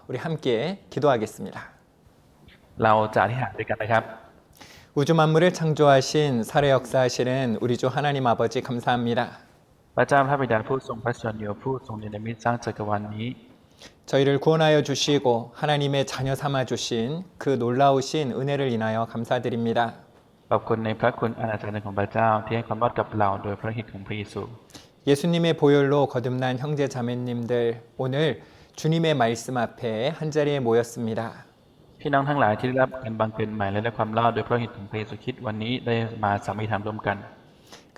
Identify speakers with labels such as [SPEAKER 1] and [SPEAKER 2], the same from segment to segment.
[SPEAKER 1] 우리 함께 기도하겠습니다.
[SPEAKER 2] เราจะอธิษฐานด้วยกันนะครับ
[SPEAKER 1] 우주 만물을 창조하신 살해 역사하시는 우리 주 하나님 아버지 감사합니다.
[SPEAKER 2] พระเจ้าพระบิดาผู้ทรงพระชนอยู่ผู้ทรงเนรมิตสร้างจักรวาลนี้
[SPEAKER 1] 저희를 구원하여 주시고 하나님의 자녀 삼아 주신 그 놀라우신 은혜를 인하여 감사드립니다.
[SPEAKER 2] ขอบคุณในพระคุณอาณาจักรของพระเจ้าที่ให้ความรอดกับเราโดยพระฤทธิ์ของพระเยซู
[SPEAKER 1] 예수님의 보혈로 거듭난 형제 자매님들 오늘 주님의 말씀 앞에 한자리에 모였습니다.
[SPEAKER 2] พี่น้องทั้งหลายที่ได้รับการบังเกิดใหม่และได้ความรอดโดยพระฤทธิ์ของพระเยซูคริสต์วันนี้ได้มาสามัคคีธรรมร่วมกัน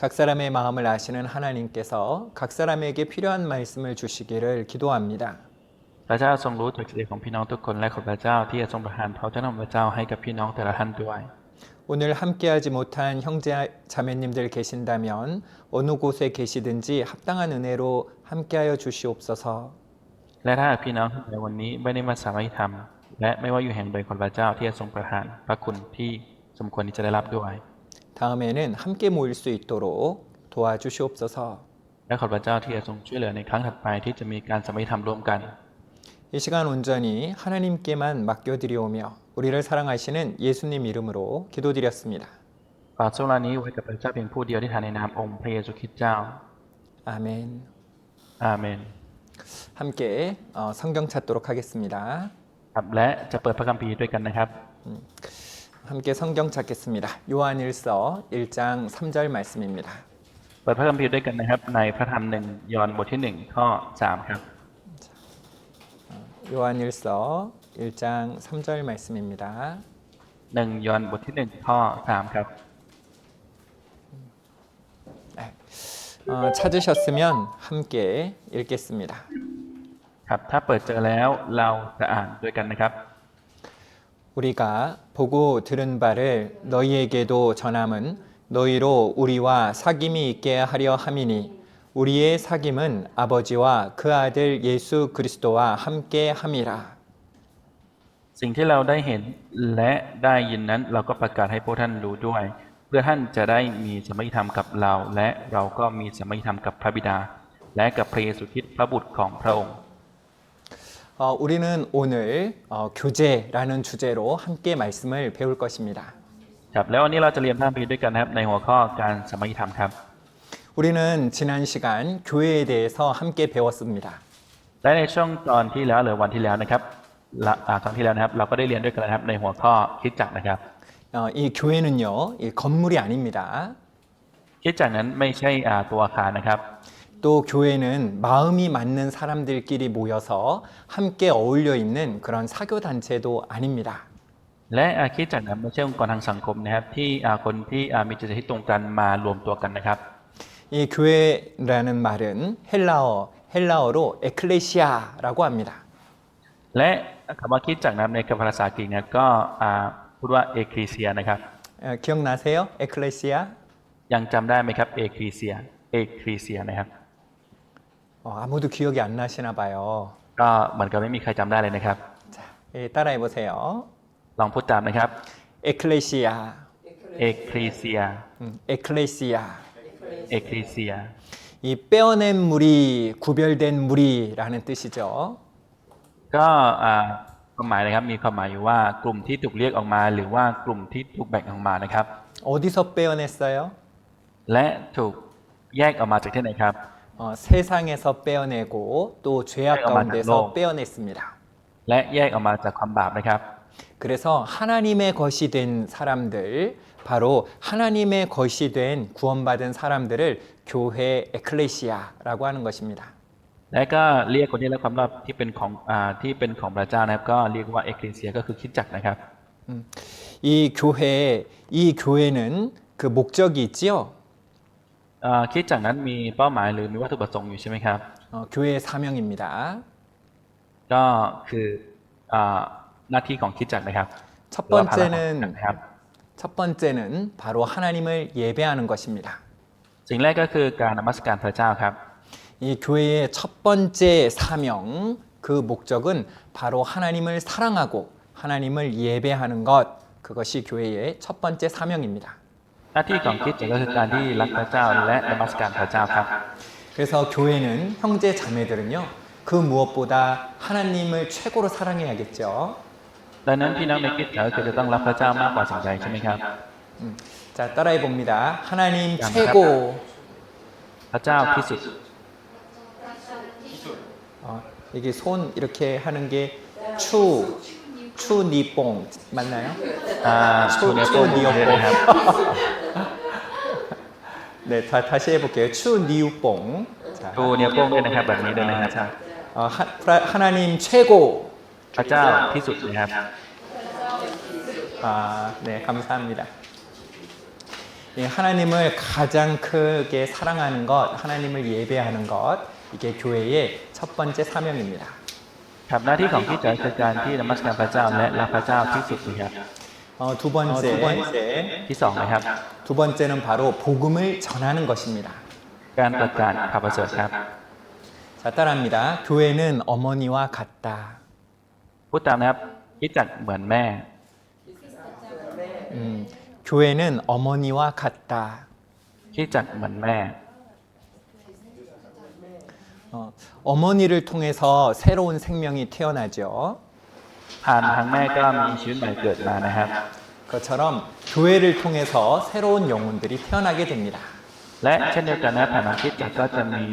[SPEAKER 1] 각 사람의 마음을 아시는 하나님께서 각 사람에게 필요한 말씀을 주시기를 기도합니다.
[SPEAKER 2] พระเจ้าทรงรู้ถึงใจของพี่น้องทุกคนและขอพระเจ้าที่จะทรงประทานพระเจ้าของพระเจ้าให้กับพี่น้องแต่ละท่านด้วย
[SPEAKER 1] 오늘 함께하지 못한 형제 자매님들 계신다면 어느 곳에 계시든지 합당한 은혜로 함께하여 주시옵소서.
[SPEAKER 2] และถ้าพี่น้องในวันนี้ไม่ได้มาสามัคคีธรรมและไม่ว่าอยู่แห่งใดขอพระเจ้าที่จะทรงประทานพระคุณที่สมควรที่จะได้รับด้วย
[SPEAKER 1] 다음에는 함께 모일 수 있도록 도와주시옵소서.
[SPEAKER 2] และขอพระเจ้าที่จะทรงช่วยเหลือในครั้งถัดไปที่จะมีการสามัคคีธรรมร่วมกัน
[SPEAKER 1] 이 시간 온전히 하나님께만 맡겨드리오며 우리를 사랑하시는 예수님 이름으로 기도드렸습니다.
[SPEAKER 2] ฝากช่วงเวลานี้ไว้กับพระเจ้าเพียงผู้เดียวที่ฐานในนามองค์พระเยซูคริสต์เจ้า
[SPEAKER 1] 아멘.
[SPEAKER 2] อาเมน
[SPEAKER 1] 함께 성경 찾도록 하겠습니다.
[SPEAKER 2] ครับและจะเปิดพระคัมภีร์ด้วยกันนะครับ
[SPEAKER 1] 함께 성경 찾겠습니다. 요한일서 1장 3절 말씀입니다.
[SPEAKER 2] เปิดพระคัมภีร์ด้วยกันนะครับในพระธรรมหนึ่งยอห์นบทที่1ข้อ3ครับ
[SPEAKER 1] 요한일서 1장 3절 말씀입니다.
[SPEAKER 2] 1ยอห์นบทที่1ข้อ3ครับ
[SPEAKER 1] 찾으셨으면 함께 읽겠습니다.
[SPEAKER 2] ครับถ้าเปิดเจอแล้วเราจะอ่านด้วยกันนะครับ
[SPEAKER 1] 우리가 보고 들은 바를 너희에게도 전함은 너희로 우리와 사귐이 있게 하려 함이니 우리의 사귐은 아버지와 그 아들 예수 그리스도와 함께 함이라.
[SPEAKER 2] สิ่งที่เราได้เห็นและได้ยินนั้นเราก็ประกาศให้พวกท่านรู้ด้วย เพื่อท่านจะได้มีสามัคคีธรรมกับเราและเราก็มีสามัคคีธรรมกับพระบิดา และกับพระเยซูคริสต์พระบุตรของพระองค์
[SPEAKER 1] 우리는 오늘 교제라는 주제로 함께 말씀을 배울 것입니다.
[SPEAKER 2] ครับแล้ววันนี้เราจะเรียนพระคัมภีร์ด้วยกันนะครับในหัวข้อการสามัคคีธรรมครับ
[SPEAKER 1] 우리는 지난 시간 교회에 대해서 함께 배웠습니다.
[SPEAKER 2] และในช่วงตอนที่แล้วหรือวันที่แล้วนะครับตอนที่แล้วนะครับเราก็ได้เรียนด้วยกันนะครับในหัวข้อคริสตจักรนะครับ
[SPEAKER 1] 이 교회는요, 이 건물이 아닙니다.
[SPEAKER 2] คริสตจักรนั้นไม่ใช่ตัวอาคารนะครับ
[SPEAKER 1] 또 교회는 마음이 맞는 사람들끼리 모여서 함께 어울려 있는 그런 사교 단체도 아닙니다.
[SPEAKER 2] และคริสตจักรนั้นไม่ใช่องค์กรทางสังคมนะครับที่คนที่มีจิตใจที่ตรงกันมารวมตัวกันนะครับ
[SPEAKER 1] 이 교회라는 말은 헬라어로 에클레시아라고 합니다.
[SPEAKER 2] และคำว่าคริสตจักรนั้นในภาษาอังกฤษเนี่ยก็พูดว่าเอคลีเซียนะครับ
[SPEAKER 1] 기억나세요? 에클레시아?
[SPEAKER 2] ยังจำได้ไหมครับเอคลีเซียนะครับ
[SPEAKER 1] 아무도 기억이 안 나시나 봐요.
[SPEAKER 2] ก็เหมือนกับไม่มีใครจำได้เลยนะครับ
[SPEAKER 1] 자, 따라해 보세요.
[SPEAKER 2] ลองพูดตามนะครับ
[SPEAKER 1] 에클레시아.
[SPEAKER 2] เอคลีเซีย
[SPEAKER 1] 에클레시아.
[SPEAKER 2] เอคลีเซีย
[SPEAKER 1] 이 빼어낸 물이 구별된 물이라는 뜻이죠.
[SPEAKER 2] ก็ความหมายนะครับมีความหมายอยู่ว่ากลุ่มที่ถูกเรียกออกมาหรือว่ากลุ่มที่ถูกแบ่งออกมานะครับ
[SPEAKER 1] 어디서 빼어냈어요?
[SPEAKER 2] และถูกแยกออกมาจากที่ไหนครับ
[SPEAKER 1] 세상에서 빼어내고 또 죄악 가운데서 빼어냈습니다.
[SPEAKER 2] และแยกออกมาจากความบาปนะครับ
[SPEAKER 1] 그래서 하나님의 것이 된 사람들, 바로 하나님의 것이 된 구원받은 사람들을 교회 에클레시아라고 하는 것입니다.
[SPEAKER 2] และก็เรียกคนที่ได้รับความรอดที่เป็นของพระเจ้านะครับก็เรียกว่าเอคลีเซียก็คือคริสตจักรนะครับ
[SPEAKER 1] 이 교회는 그 목적이 있지요.
[SPEAKER 2] คริสตจักรนั้นมีเป้าหมายหรือมีวัตถุประสงค์อยู่ใช่ไหมครับ
[SPEAKER 1] 교회의 사명입니다.
[SPEAKER 2] ก็คือหน้าที่ของคริสตจักรนะครับ
[SPEAKER 1] 첫 번째는 바로 하나님을 예배하는 것입니다.
[SPEAKER 2] สิ่งแรกก็คือการนมัสการพระเจ้าครับ
[SPEAKER 1] 이 교회의 첫 번째 사명, 그 목적은 바로 하나님을 사랑하고 하나님을 예배하는 것, 그것이 교회의 첫 번째 사명입니다.
[SPEAKER 2] หน้าที่ของคริสตจักรก็คือการที่รักพระเจ้าและนมัสการพระเจ้าครับ
[SPEAKER 1] 그래서 교회는 형제 자매들은요 그 무엇보다 하나님을 최고로 사랑해야겠죠.
[SPEAKER 2] ดังนั้นพี่น้องในคริสตจักรก็คือจะต้องรักพระเจ้ามากกว่าสิ่งใดใช่ไหมครับ
[SPEAKER 1] 자, 따라해 봅니다. 하나님
[SPEAKER 2] 야,
[SPEAKER 1] 최고.
[SPEAKER 2] พระเจ้าที่สุด
[SPEAKER 1] 이게 손 이렇게 하는 게 추니뽕 맞나요?
[SPEAKER 2] ชูเนโป้งด้วยนะครับ
[SPEAKER 1] 네, 다시 해볼게요. 추니우뽕. 자,
[SPEAKER 2] ชูเนโป้งด้วยนะครับแบบนี้ด้วยนะครับ
[SPEAKER 1] 자, 하나님 최고.
[SPEAKER 2] พระเจ้าที่สุดนะครับ
[SPEAKER 1] 네, 감사합니다. 예, 하나님을 가장 크게 사랑하는 것, 하나님을 예배하는 것, 이게 교회의 첫 번째 사명입니다.
[SPEAKER 2] ครับหน้าที่ของคริสตจักรคือการที่นมัสการพระเจ้าและรักพระเจ้าที่สุดนะครับ
[SPEAKER 1] 두 번째,
[SPEAKER 2] ที่สองนะครับ
[SPEAKER 1] 두 번째는 바로 복음을 전하는 것입니다.
[SPEAKER 2] การประกาศข่าวประเสริฐครับ
[SPEAKER 1] 자, 따라합니다. 교회는 어머니와 같다.
[SPEAKER 2] พูดตามนะครับคริสตจักรเหมือนแม่
[SPEAKER 1] 교회는 어머니와 같다.
[SPEAKER 2] คริสตจักรเหมือนแม่
[SPEAKER 1] 어머니를 통해서 새로운 생명이 태어나죠.
[SPEAKER 2] ผ่านทางแม่ก็มีชีวิตใหม่เกิดมานะครับ
[SPEAKER 1] 그것처럼 교회를 통해서 새로운 영혼들이 태어나게 됩니다.
[SPEAKER 2] และเช่นเดียวกันนะผ่านทางคริสตจักรก็จะมี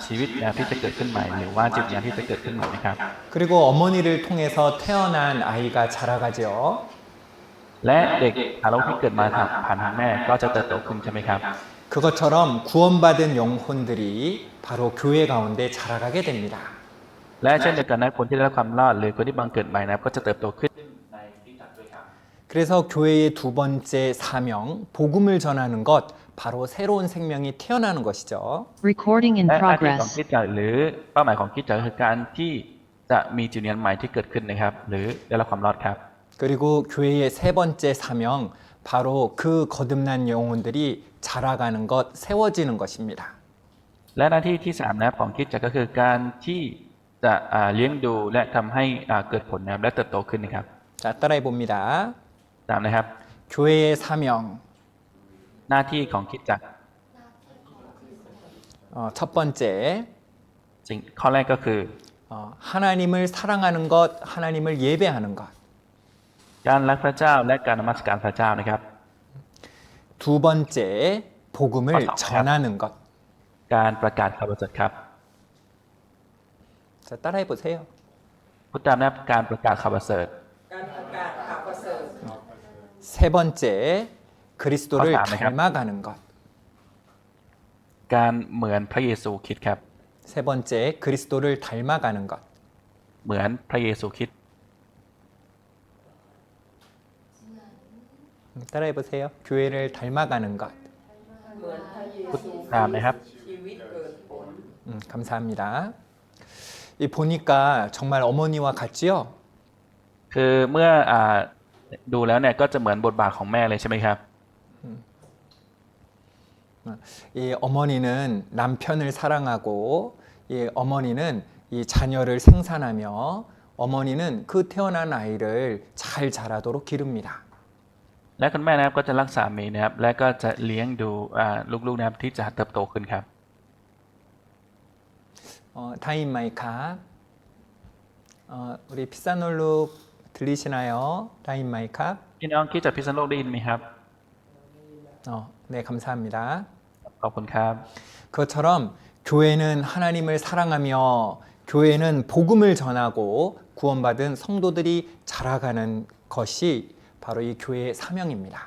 [SPEAKER 2] ชีวิตที่จะเกิดขึ้นใหม่หรือว่าจิตวิญญาณที่จะเกิดขึ้นใหม่นะครับ
[SPEAKER 1] 그리고 어머니를 통해서 태어난 아이가 자라가죠.
[SPEAKER 2] และเด็กทารกที่เกิดมาผ่านทางแม่ก็จะเติบโตขึ้นใช่ไหมครับ
[SPEAKER 1] 그것처럼 구원받은 영혼들이 바로 교회 가운데 자라가게 됩니다.
[SPEAKER 2] และเช่นเดียวกันนะคนที่ได้รับความรอดหรือคนที่บังเกิดใหม่นะครับก็จะเติบโตขึ้น
[SPEAKER 1] 그래서 교회의 두 번째 사명, 복음을 전하는 것, 바로 새로운 생명이 태어나는 것이죠.
[SPEAKER 3] Recording in
[SPEAKER 2] และหน้าที่ของ
[SPEAKER 3] progress.
[SPEAKER 2] คริสตจักรหรือเป้าหมายของคริสตจักรคือการที่จะมีจิตวิญญาณใหม่ที่เกิดขึ้นนะครับ หรือได้รับความรอดครับ
[SPEAKER 1] 그리고 교회의 세 번째 사명, 바로 그 거듭난 영혼들이 자라가는 것, 세워지는 것입니다.
[SPEAKER 2] และหน้าที่ที่สามนะครับของคริสตจักรก็คือการที่จะเลี้ยงดูและทำให้เกิดผลนะครับและเติบโตขึ้นนะครับ
[SPEAKER 1] 자, 따라해 봅니다.
[SPEAKER 2] ตามนะครับ
[SPEAKER 1] 교회의 사명,
[SPEAKER 2] หน้าที่ของคริสตจักร
[SPEAKER 1] 첫 번째,
[SPEAKER 2] สิ่งข้อแรกก็คือ
[SPEAKER 1] 하나님을 사랑하는 것, 하나님을 예배하는 것.
[SPEAKER 2] การรักพระเจ้าและการนมัสการพระเจ้านะครับ
[SPEAKER 1] 두 번째, 복음을 전하는 것.
[SPEAKER 2] การประกาศข่าวประเสริฐครับ
[SPEAKER 1] 자, 따라해 보세요.
[SPEAKER 2] พูดตามนะครับการประกาศข่าวประเสริฐ
[SPEAKER 1] 세 번째, 그리스도를
[SPEAKER 2] 감사합니다.
[SPEAKER 1] 닮아가는 것.
[SPEAKER 2] การเหมือนพระเยซูคริสต์ครับ
[SPEAKER 1] 세 번째, 그리스도를 닮아가는 것.
[SPEAKER 2] เหมือนพระเยซูคริสต์
[SPEAKER 1] 따라해 보세요. 교회를 닮아가는 것.
[SPEAKER 2] พูดตามนะครับ
[SPEAKER 1] 감사합니다. 이 보니까 정말 어머니와 같지요?
[SPEAKER 2] คือเมื่อดูแล้วเนี่ยก็จะเหมือนบทบาทของแม่เลยใช่ไหมครับ
[SPEAKER 1] 이 어머니는 남편을 사랑하고 이 어머니는 이 자녀를 생산하며 어머니는 그 태어난 아이를 잘 자라도록 기릅니다.
[SPEAKER 2] และคุณแม่นะครับก็จะรักสามีนะครับและก็จะเลี้ยงดูลูกๆนะครับที่จะเติบโตขึ้นครับ
[SPEAKER 1] 다인 마이카. 우리 피사놀루 들리시나요? 다인 마이카.
[SPEAKER 2] พี่น้องคิดจากพิษณุโลกได้ยินไหมครับ
[SPEAKER 1] 네, 감사합니다.
[SPEAKER 2] ขอบคุณครับ
[SPEAKER 1] 그것처럼 교회는 하나님을 사랑하며 교회는 복음을 전하고 구원받은 성도들이 자라가는 것이 바로 이 교회의 사명입니다.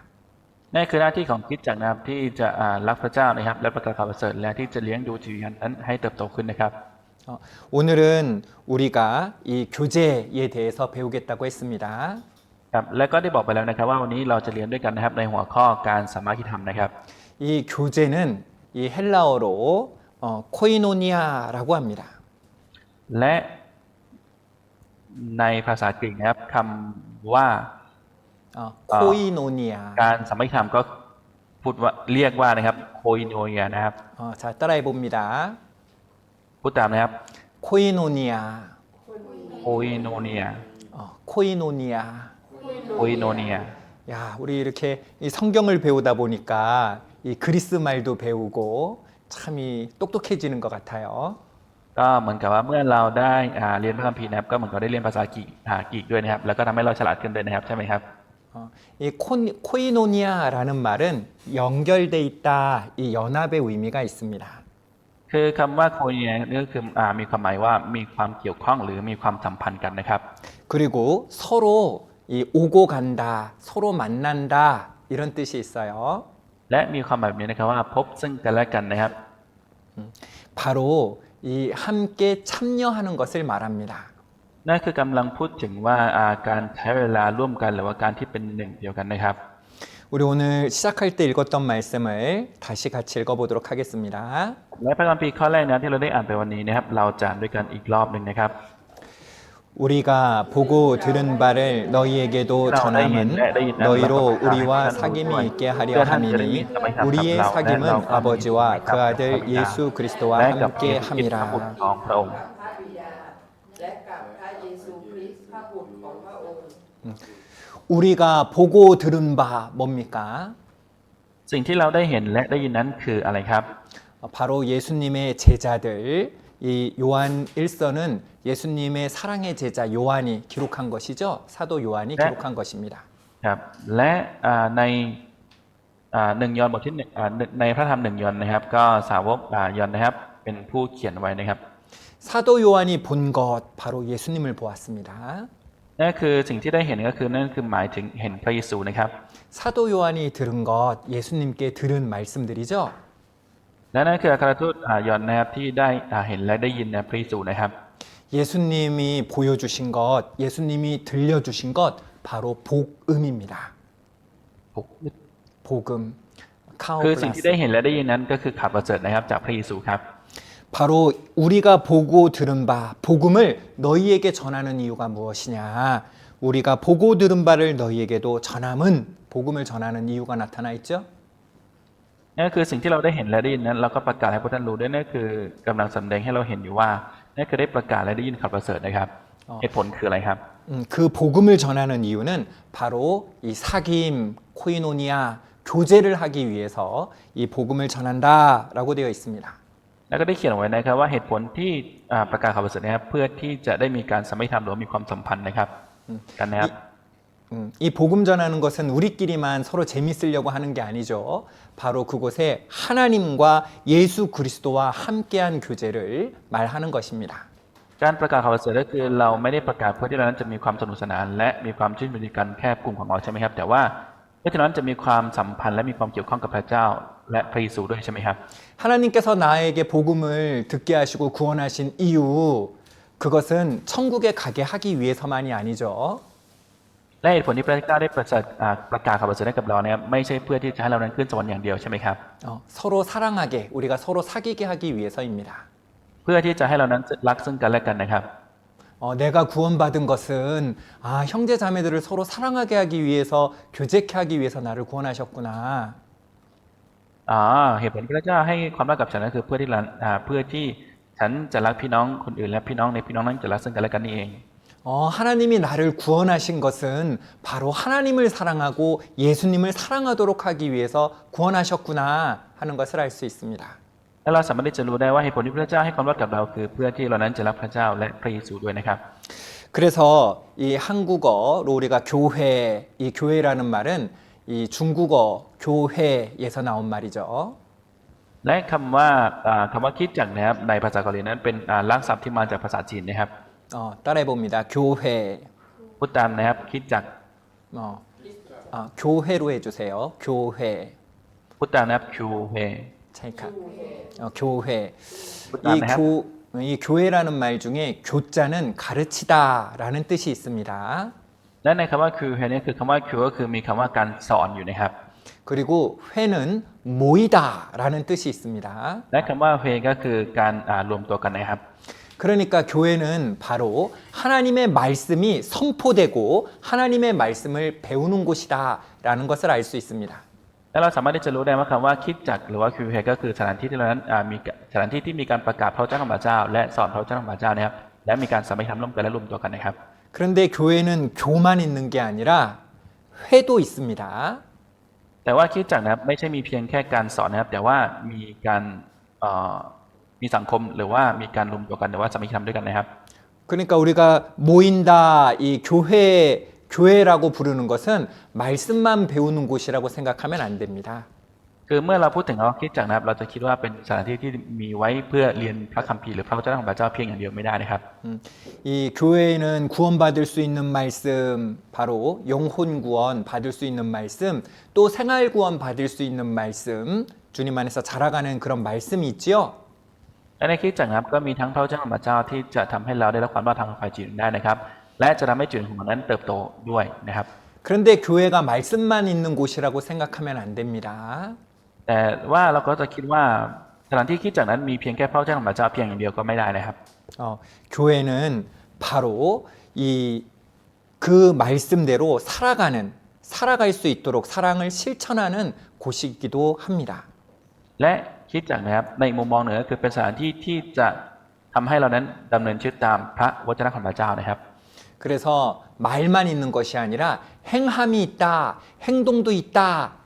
[SPEAKER 2] นั่นคือหน้าที่ของคริสตจักรนะครับที่จะรักพระเจ้านะครับและประกาศข่าวประเสริฐและที่จะเลี้ยงดูจิตวิญญาณนั้นให้เติบโตขึ้นนะครับ
[SPEAKER 1] 오늘은 우리가 이 교제에 대해서 배우겠다고 했습니다.
[SPEAKER 2] ครับและก็ได้บอกไปแล้วนะครับว่าวันนี้เราจะเรียนด้วยกันนะครับในหัวข้อการสามัคคีธรรมนะครับ
[SPEAKER 1] 이 교제는 이 헬라어로 코이노니아라고 합니다.
[SPEAKER 2] และในภาษากรีกนะครับคำว่า
[SPEAKER 1] 코이노니아.
[SPEAKER 2] การสามัคคีธรรมก็พูดว่าเรียกว่านะครับโคอิโนเนียนะครับ
[SPEAKER 1] 자, 따라해 봅니다.
[SPEAKER 2] พูดตามนะครับ
[SPEAKER 1] 코이노니아.
[SPEAKER 2] โคอิโนเนีย
[SPEAKER 1] 코이노니아.
[SPEAKER 2] โคอิโนเนีย
[SPEAKER 1] 야, 우리 이렇게 이 성경을 배우다 보니까 이 그리스 말도 배우고 참이 똑똑해지는 것 같아요.
[SPEAKER 2] ก็เหมือนกับว่าเมื่อเราได้เรียนพระคัมภีร์นะครับก็เหมือนกับได้เรียนภาษากรีกด้วยนะครับแล้วก็ทำให้เราฉลาดขึ้นด้วยนะครับใช่ไหมครับ
[SPEAKER 1] 이 코이노니아라는 말은 연결돼 있다, 이 연합의 의미가 있습니다.
[SPEAKER 2] คือคำว่าโคเนียนี่ก็คือมีความหมายว่ามีความเกี่ยวข้องหรือมีความสัมพันธ์กันนะครับ
[SPEAKER 1] 그리고 서로 이 오고 간다, 서로 만난다 이런 뜻이 있어요.
[SPEAKER 2] และมีความหมายแบบนี้นะครับว่าพบซึ่งกันและกันนะครับ
[SPEAKER 1] 바로 이 함께 참여하는 것을 말합니다.
[SPEAKER 2] นั่นคือกำลังพูดถึงว่าการใช้เวลาร่วมกันหรือว่าการที่เป็นหนึ่งเดียวกันนะครับ
[SPEAKER 1] 우리 오늘 시작할 때 읽었던 말씀을 다시 같이 읽어보도록 하겠습니다.
[SPEAKER 2] และพระคัมภีร์ข้อแรกนะที่เราได้อ่านไปวันนี้นะครับเราจะอ่านด้วยกันอีกรอบหนึ่งนะครับ
[SPEAKER 1] 우리가 보고 들은 바를 너희에게도 전함은 너희로 우리와 사귐이 있게 하려 함이니 우리의 사귐은 아버지와 그 아들 예수 그리스도와
[SPEAKER 2] และกับ
[SPEAKER 1] 함께
[SPEAKER 2] เยซูคริสต์พระบุตร
[SPEAKER 1] 함이라.
[SPEAKER 2] ของพระองค์
[SPEAKER 3] พระบิดาและกับพระเยซูคริสต์พระบุตรของพระองค์
[SPEAKER 1] 우리가 보고 들은 바 뭡니까?
[SPEAKER 2] สิ่งที่เราได้เห็นและได้ยินนั้นคืออะไรครับ
[SPEAKER 1] 바로 예수님의 제자들. 이 요한 1서는 예수님의 사랑의 제자 요한이 기록한 것이죠. 사도 요한이
[SPEAKER 2] 네.
[SPEAKER 1] 기록한 것입니다.
[SPEAKER 2] ครับและในหนึ่งยอห์นบทที่หนึ่งในพระธรรมหนึ่งยอห์นนะครับก็สาวกยอห์นนะครับเป็นผู้เขียนไว้นะครับ
[SPEAKER 1] 사도 요한이 본 것 바로 예수님을 보았습니다.
[SPEAKER 2] นั่นคือสิ่งที่ได้เห็นก็คือนั่นคือหมายถึงเห็นพระเยซูนะครับ
[SPEAKER 1] 사도 요한이 들은 것 예수님께 들은 말씀들이죠.
[SPEAKER 2] และนั่นคืออัครทูตยอห์นนะครับที่ได้เห็นและได้ยินพระเยซูนะครับ
[SPEAKER 1] 예수님이 보여주신 것, 예수님이 들려주신 것 바로 복음입니다. 복음,
[SPEAKER 2] คือสิ่งที่ได้
[SPEAKER 1] 카오플라스.
[SPEAKER 2] เห็นและได้ยินนั้นก็คือข่าวประเสริฐนะครับจากพระเยซูครับ
[SPEAKER 1] 바로 우리가 보고 들은 바, 복음을 너희에게 전하는 이유가 무엇이냐? 우리가 보고 들은 바를 너희에게도 전함은 복음을 전하는 이유가 나타나 있죠.
[SPEAKER 2] นั่นคือสิ่งที่เราได้เห็นและได้ยินนั้นเราก็ประกาศให้พวกท่านรู้ด้วยนั่นคือกำลังสำแดงให้เราเห็นอยู่ว่านั่นคือได้ประกาศและได้ยินข่าวประเสริฐนะครับเหตุผลคืออะไรครับ
[SPEAKER 1] 그 복음을 전하는 이유는 바로 이 사귐, 코이노니아, 교제를 하기 위해서 이 복음을 전한다라고 되어 있습니다.
[SPEAKER 2] แล้วก็ได้เขียนไว้นะครับว่าเหตุผลที่ประกาศข่าวประเสริฐนะครับเพื่อที่จะได้มีการสมัยธรรมหรือมีความสัมพันธ์นะครับกันนะครับ
[SPEAKER 1] 이 복음 전하는 것은 우리끼리만 서로 재밌으려고 하는 게 아니죠. 바로 그곳에 하나님과 예수 그리스도와 함께한 교제를 말하는 것입니다.
[SPEAKER 2] การประกาศข่าวประเสริฐก็คือเราไม่ได้ประกาศเพื่อที่เรานั้นจะมีความสนุกสนานและมีความชื่นชมกันแค่กลุ่มของเราใช่ไหมครับแต่ว่าเพื่อที่เรานั้นจะมีความสัมพันธ์และมีความเกี่ยวข้องกับพระเจ้าและพระเยซูด้วยใช่ไหมครับ
[SPEAKER 1] 하나님께서 나에게 복음을 듣게 하시고 구원하신 이유 그것은 천국에 가게 하기 위해서만이 아니죠.
[SPEAKER 2] และเหตุผลที่พระเจ้าได้ประกาศข่าวประเสริฐให้กับเรานะครับไม่ใช่เพื่อที่จะให้เรานั้นขึ้นสวรรค์อย่างเดียวใช่ไหมครับ
[SPEAKER 1] 서로 사랑하게 우리가 서로 사귀게 하기 위해서입니다.
[SPEAKER 2] เพื่อที่จะให้เรานั้นรักซึ่งกันและกันนะครับ
[SPEAKER 1] 내가 구원받은 것은 형제 자매들을 서로 사랑하게 하기 위해서 교제케 하기 위해서 나를 구원하셨구나.
[SPEAKER 2] เหตุผลที่พระเจ้าให้ความรักกับฉันก็คือเพื่อที่ฉันจะรักพี่น้องคนอื่นและพี่น้องในพี่น้องนั้นจะรักซึ่งกันและกันนี่เอง
[SPEAKER 1] 하나님이 나를 구원하신 것은 바로 하나님을 사랑하고 예수님을 사랑하도록 하기 위해서 구원하셨구나 하는 것을 알 수 있습니다.
[SPEAKER 2] และเราสามารถที่จะรู้ได้ว่าเหตุผลที่พระเจ้าให้ความรักกับเราคือเพื่อที่เรานั้นจะรักพระเจ้าและพระเยซูด้วยนะครับ
[SPEAKER 1] 그래서 이 한국어로 우리가 교회, 이 교회라는 말은 이 중국어 교회에서 나온 말이죠.
[SPEAKER 2] และคำว่าคริสตจักรนะครับในภาษาเกาหลีนั้นเป็นรากศัพท์ที่มาจากภาษาจีนนะครับ
[SPEAKER 1] 따라해 봅니다. 교회.
[SPEAKER 2] พูดตามนะครับคริสตจักร
[SPEAKER 1] 교회로 해주세요. 교회.
[SPEAKER 2] พูดตามนะครับคิวเฮ
[SPEAKER 1] 차이카. 교회.
[SPEAKER 2] 그다음에
[SPEAKER 1] 이 교회라는 말 중에 교자는 가르치다라는 뜻이 있습니다.
[SPEAKER 2] และในคำว่าคิวเฮนี่คือคำว่าคิวก็คือมีคำว่าการสอนอยู่นะครับ
[SPEAKER 1] 그리고 회는 모이다라는 뜻이 있습니다.
[SPEAKER 2] และคำว่าเฮก็คือการรวมตัวกันนะครับ
[SPEAKER 1] 그러니까 교회는 바로 하나님의 말씀이 선포되고 하나님의 말씀을 배우는 곳이다라는 것을 알 수 있습니다.
[SPEAKER 2] และเราสามารถที่จะรู้ได้ว่าคำว่าคริสตจักรหรือว่าคิวเฮก็คือสถานที่ที่เรานั้นมีสถานที่ที่มีการประกาศพระเจ้าของพระเจ้าและสอนพระเจ้าของพระเจ้านะครับและมีการสามัคคีธรรมร่วมกันและรวมตัวกันนะครับ
[SPEAKER 1] 그런데 교회는 교만 있는 게 아니라 회도 있습니다.
[SPEAKER 2] แต่ว่าคริสตจักรนะครับไม่ใช่มีเพียงแค่การสอนนะครับแต่ว่ามีการ มีสังคมหรือว่ามีการรวมตัวกันหรือว่าสามัคคีธรรมด้วยกันนะครับ
[SPEAKER 1] 그러니까 우리가 모인다, 이 교회라고 부르는 것은 말씀만 배우는 곳이라고 생각하면 안 됩니다.
[SPEAKER 2] คือเมื่อเราพูดถึงคริสตจักรนะครับเราจะคิดว่าเป็นสถานที่ที่มีไว้เพื่อเรียนพระคัมภีร์หรือพระวจนะของพระเจ้าเพียงอย่างเดียวไม่ได้นะครับ
[SPEAKER 1] 이 교회에는 구원받을 수 있는 말씀, 바로 영혼 구원 받을 수 있는 말씀, 또 생활 구원 받을 수 있는 말씀, 주님 안에서 자라가는 그런 말씀이 있지요.
[SPEAKER 2] และในคริสตจักรนะครับก็มีทั้งพระวจนะของพระเจ้าที่จะทำให้เราได้รับความรอดทางฝ่ายจิตได้นะครับและจะทำให้จิตของเรานั้นเติบโตด้วยนะครับ
[SPEAKER 1] 그런데 교회가 말씀만 있는 곳이라고 생각하면 안 됩니다.
[SPEAKER 2] แต่ว่าเราก็จะคิดว่าสถานที่คริสตจักรนั้นมีเพียงแค่พระวจนะของพระเจ้าเพียงอย่างเดียวก็ไม่ได้นะครับ
[SPEAKER 1] 교회는 바로 그 말씀대로 살아갈 수 있도록 사랑을 실천하는 곳이기도 합니다.
[SPEAKER 2] และคริสตจักรนะครับในมุมมองหนึ่งก็คือเป็นสถานที่ที่จะทำให้เรานั้นดำเนินชีวิตตามพระวจนะของพระเจ้านะครับ
[SPEAKER 1] 그래서 말만 있는 것이 아니라 행함이 있다, 행동도 있다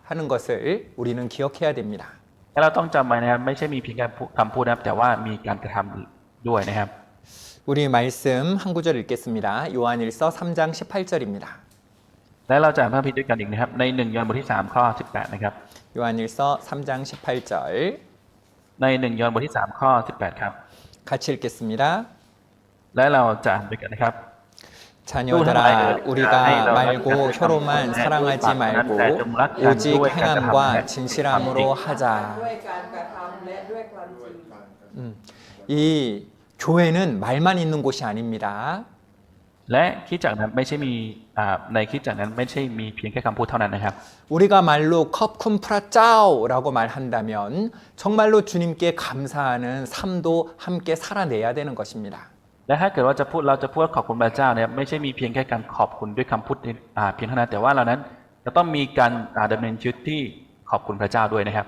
[SPEAKER 1] 하는 것을 우리는 기억해야 됩니다.
[SPEAKER 2] และเราต้องจำไว้นะครับไม่ใช่มีเพียงแค่คำพูดนะครับแต่ว่ามีการกระทำด้วยนะครับ
[SPEAKER 1] 우리 말씀 한 구절 읽겠습니다. 요한일서 3장 18절입니다.
[SPEAKER 2] และเราจะอ่านพระคัมภีร์ด้วยกันอีกนะครับใน1 ยอห์นบทที่3ข้อ18นะครับ
[SPEAKER 1] 요한일서 3장 18절
[SPEAKER 2] ใน1 ยอห์นบทที่3ข้อ18ครับ
[SPEAKER 1] 같이 읽겠습니다.
[SPEAKER 2] และเราจะอ่านด้วยกันนะครับ
[SPEAKER 1] 자녀들아 우리가 말고 혀로만 사랑하지 말고 오직 행함과 진실함으로 하자.
[SPEAKER 3] ด้วยการกระทำและด้วยความจริง
[SPEAKER 1] 이 교회는 말만 있는 곳이 아닙니다.
[SPEAKER 2] และคริสตจักรนั้นไม่ใช่มีในคริสตจักรนั้นไม่ใช่มีเพียงแค่คำพูดเท่านั้นนะครับ
[SPEAKER 1] 우리가 말로 컵쿰 프라짜오라고 말한다면 정말로 주님께 감사하는 삶도 함께 살아내야 되는 것입니다.
[SPEAKER 2] และถ้าเกิดว่าเราจะพูดขอบคุณพระเจ้าเนี่ยไม่ใช่มีเพียงแค่การขอบคุณด้วยคำพูดเพียงเท่านั้นแต่ว่าเรานั้นจะต้องมีการดำเนินชีวิตที่ขอบคุณพระเจ้าด้วยนะครับ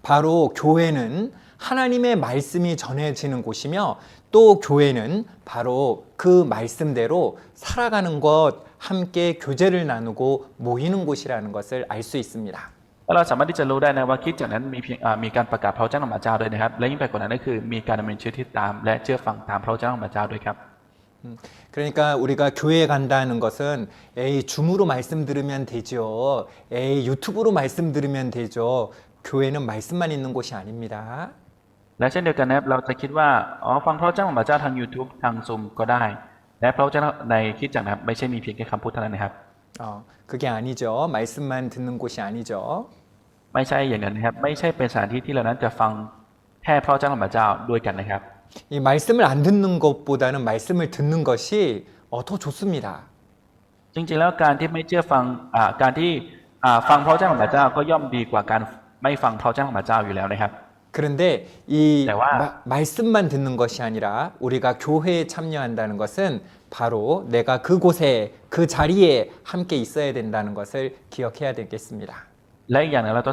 [SPEAKER 1] 바로 교회는 하나님의 말씀이 전해지는 곳이며 또 교회는 바로 그 말씀대로 살아가는 것, 함께 교제를 나누고 모이는 곳이라는 것을 알 수 있습니다.
[SPEAKER 2] แล้วเราสามารถที่จะรู้ได้นะว่าคริสตจักรนั้นมีการประกาศพระวจนะของพระเจ้าด้วยนะครับและยิ่งไปกว่านั้นก็คือมีการดำเนินชีวิตที่ตามและเชื่อฟังตามพระวจนะของพระเจ้าด้วยครับ
[SPEAKER 1] 그러니까 우리가 교회에 간다는 것은 에이 줌으로 말씀 들으면 되죠. 에이 유튜브로 말씀 들으면 되죠. 교회는 말씀만 있는 곳이 아닙니다.
[SPEAKER 2] และเช่นเดียวกันนะครับเราจะคิดว่าฟังพระวจนะของพระเจ้าทาง YouTube ทาง Zoom ก็ได้และพระวจนะในคริสตจักรนะครับไม่ใช่มีเพียงแค่คำพูดเท่านั้นนะครับ
[SPEAKER 1] 그게 아니죠. 말씀만 듣는 곳이 아니죠.
[SPEAKER 2] ไม่ใช่อย่างนั้นนะครับไม่ใช่เป็นสถานที่ที่เรานั้นจะฟังแค่พระวจนะของพระเจ้าด้วยกันนะครับ
[SPEAKER 1] 이 말씀을 안 듣는 것보다는 말씀을 듣는 것이 더 좋습니다.
[SPEAKER 2] จริงๆแล้วการที่ไม่เชื่อฟังการที่ฟังพระวจนะของพระเจ้าก็ย่อมดีกว่าการไม่ฟังพระวจนะของพระเจ้าอยู่แล้วนะครับ
[SPEAKER 1] 그런데 이 말씀만 듣는 것이 아니라 우리가 교회에 참여한다는 것은 바로 내가 그곳에 그 자리에 함께 있어야 된다는 것을 기억해야 되겠습니다.
[SPEAKER 2] และอีกอย่างหนึงเราจ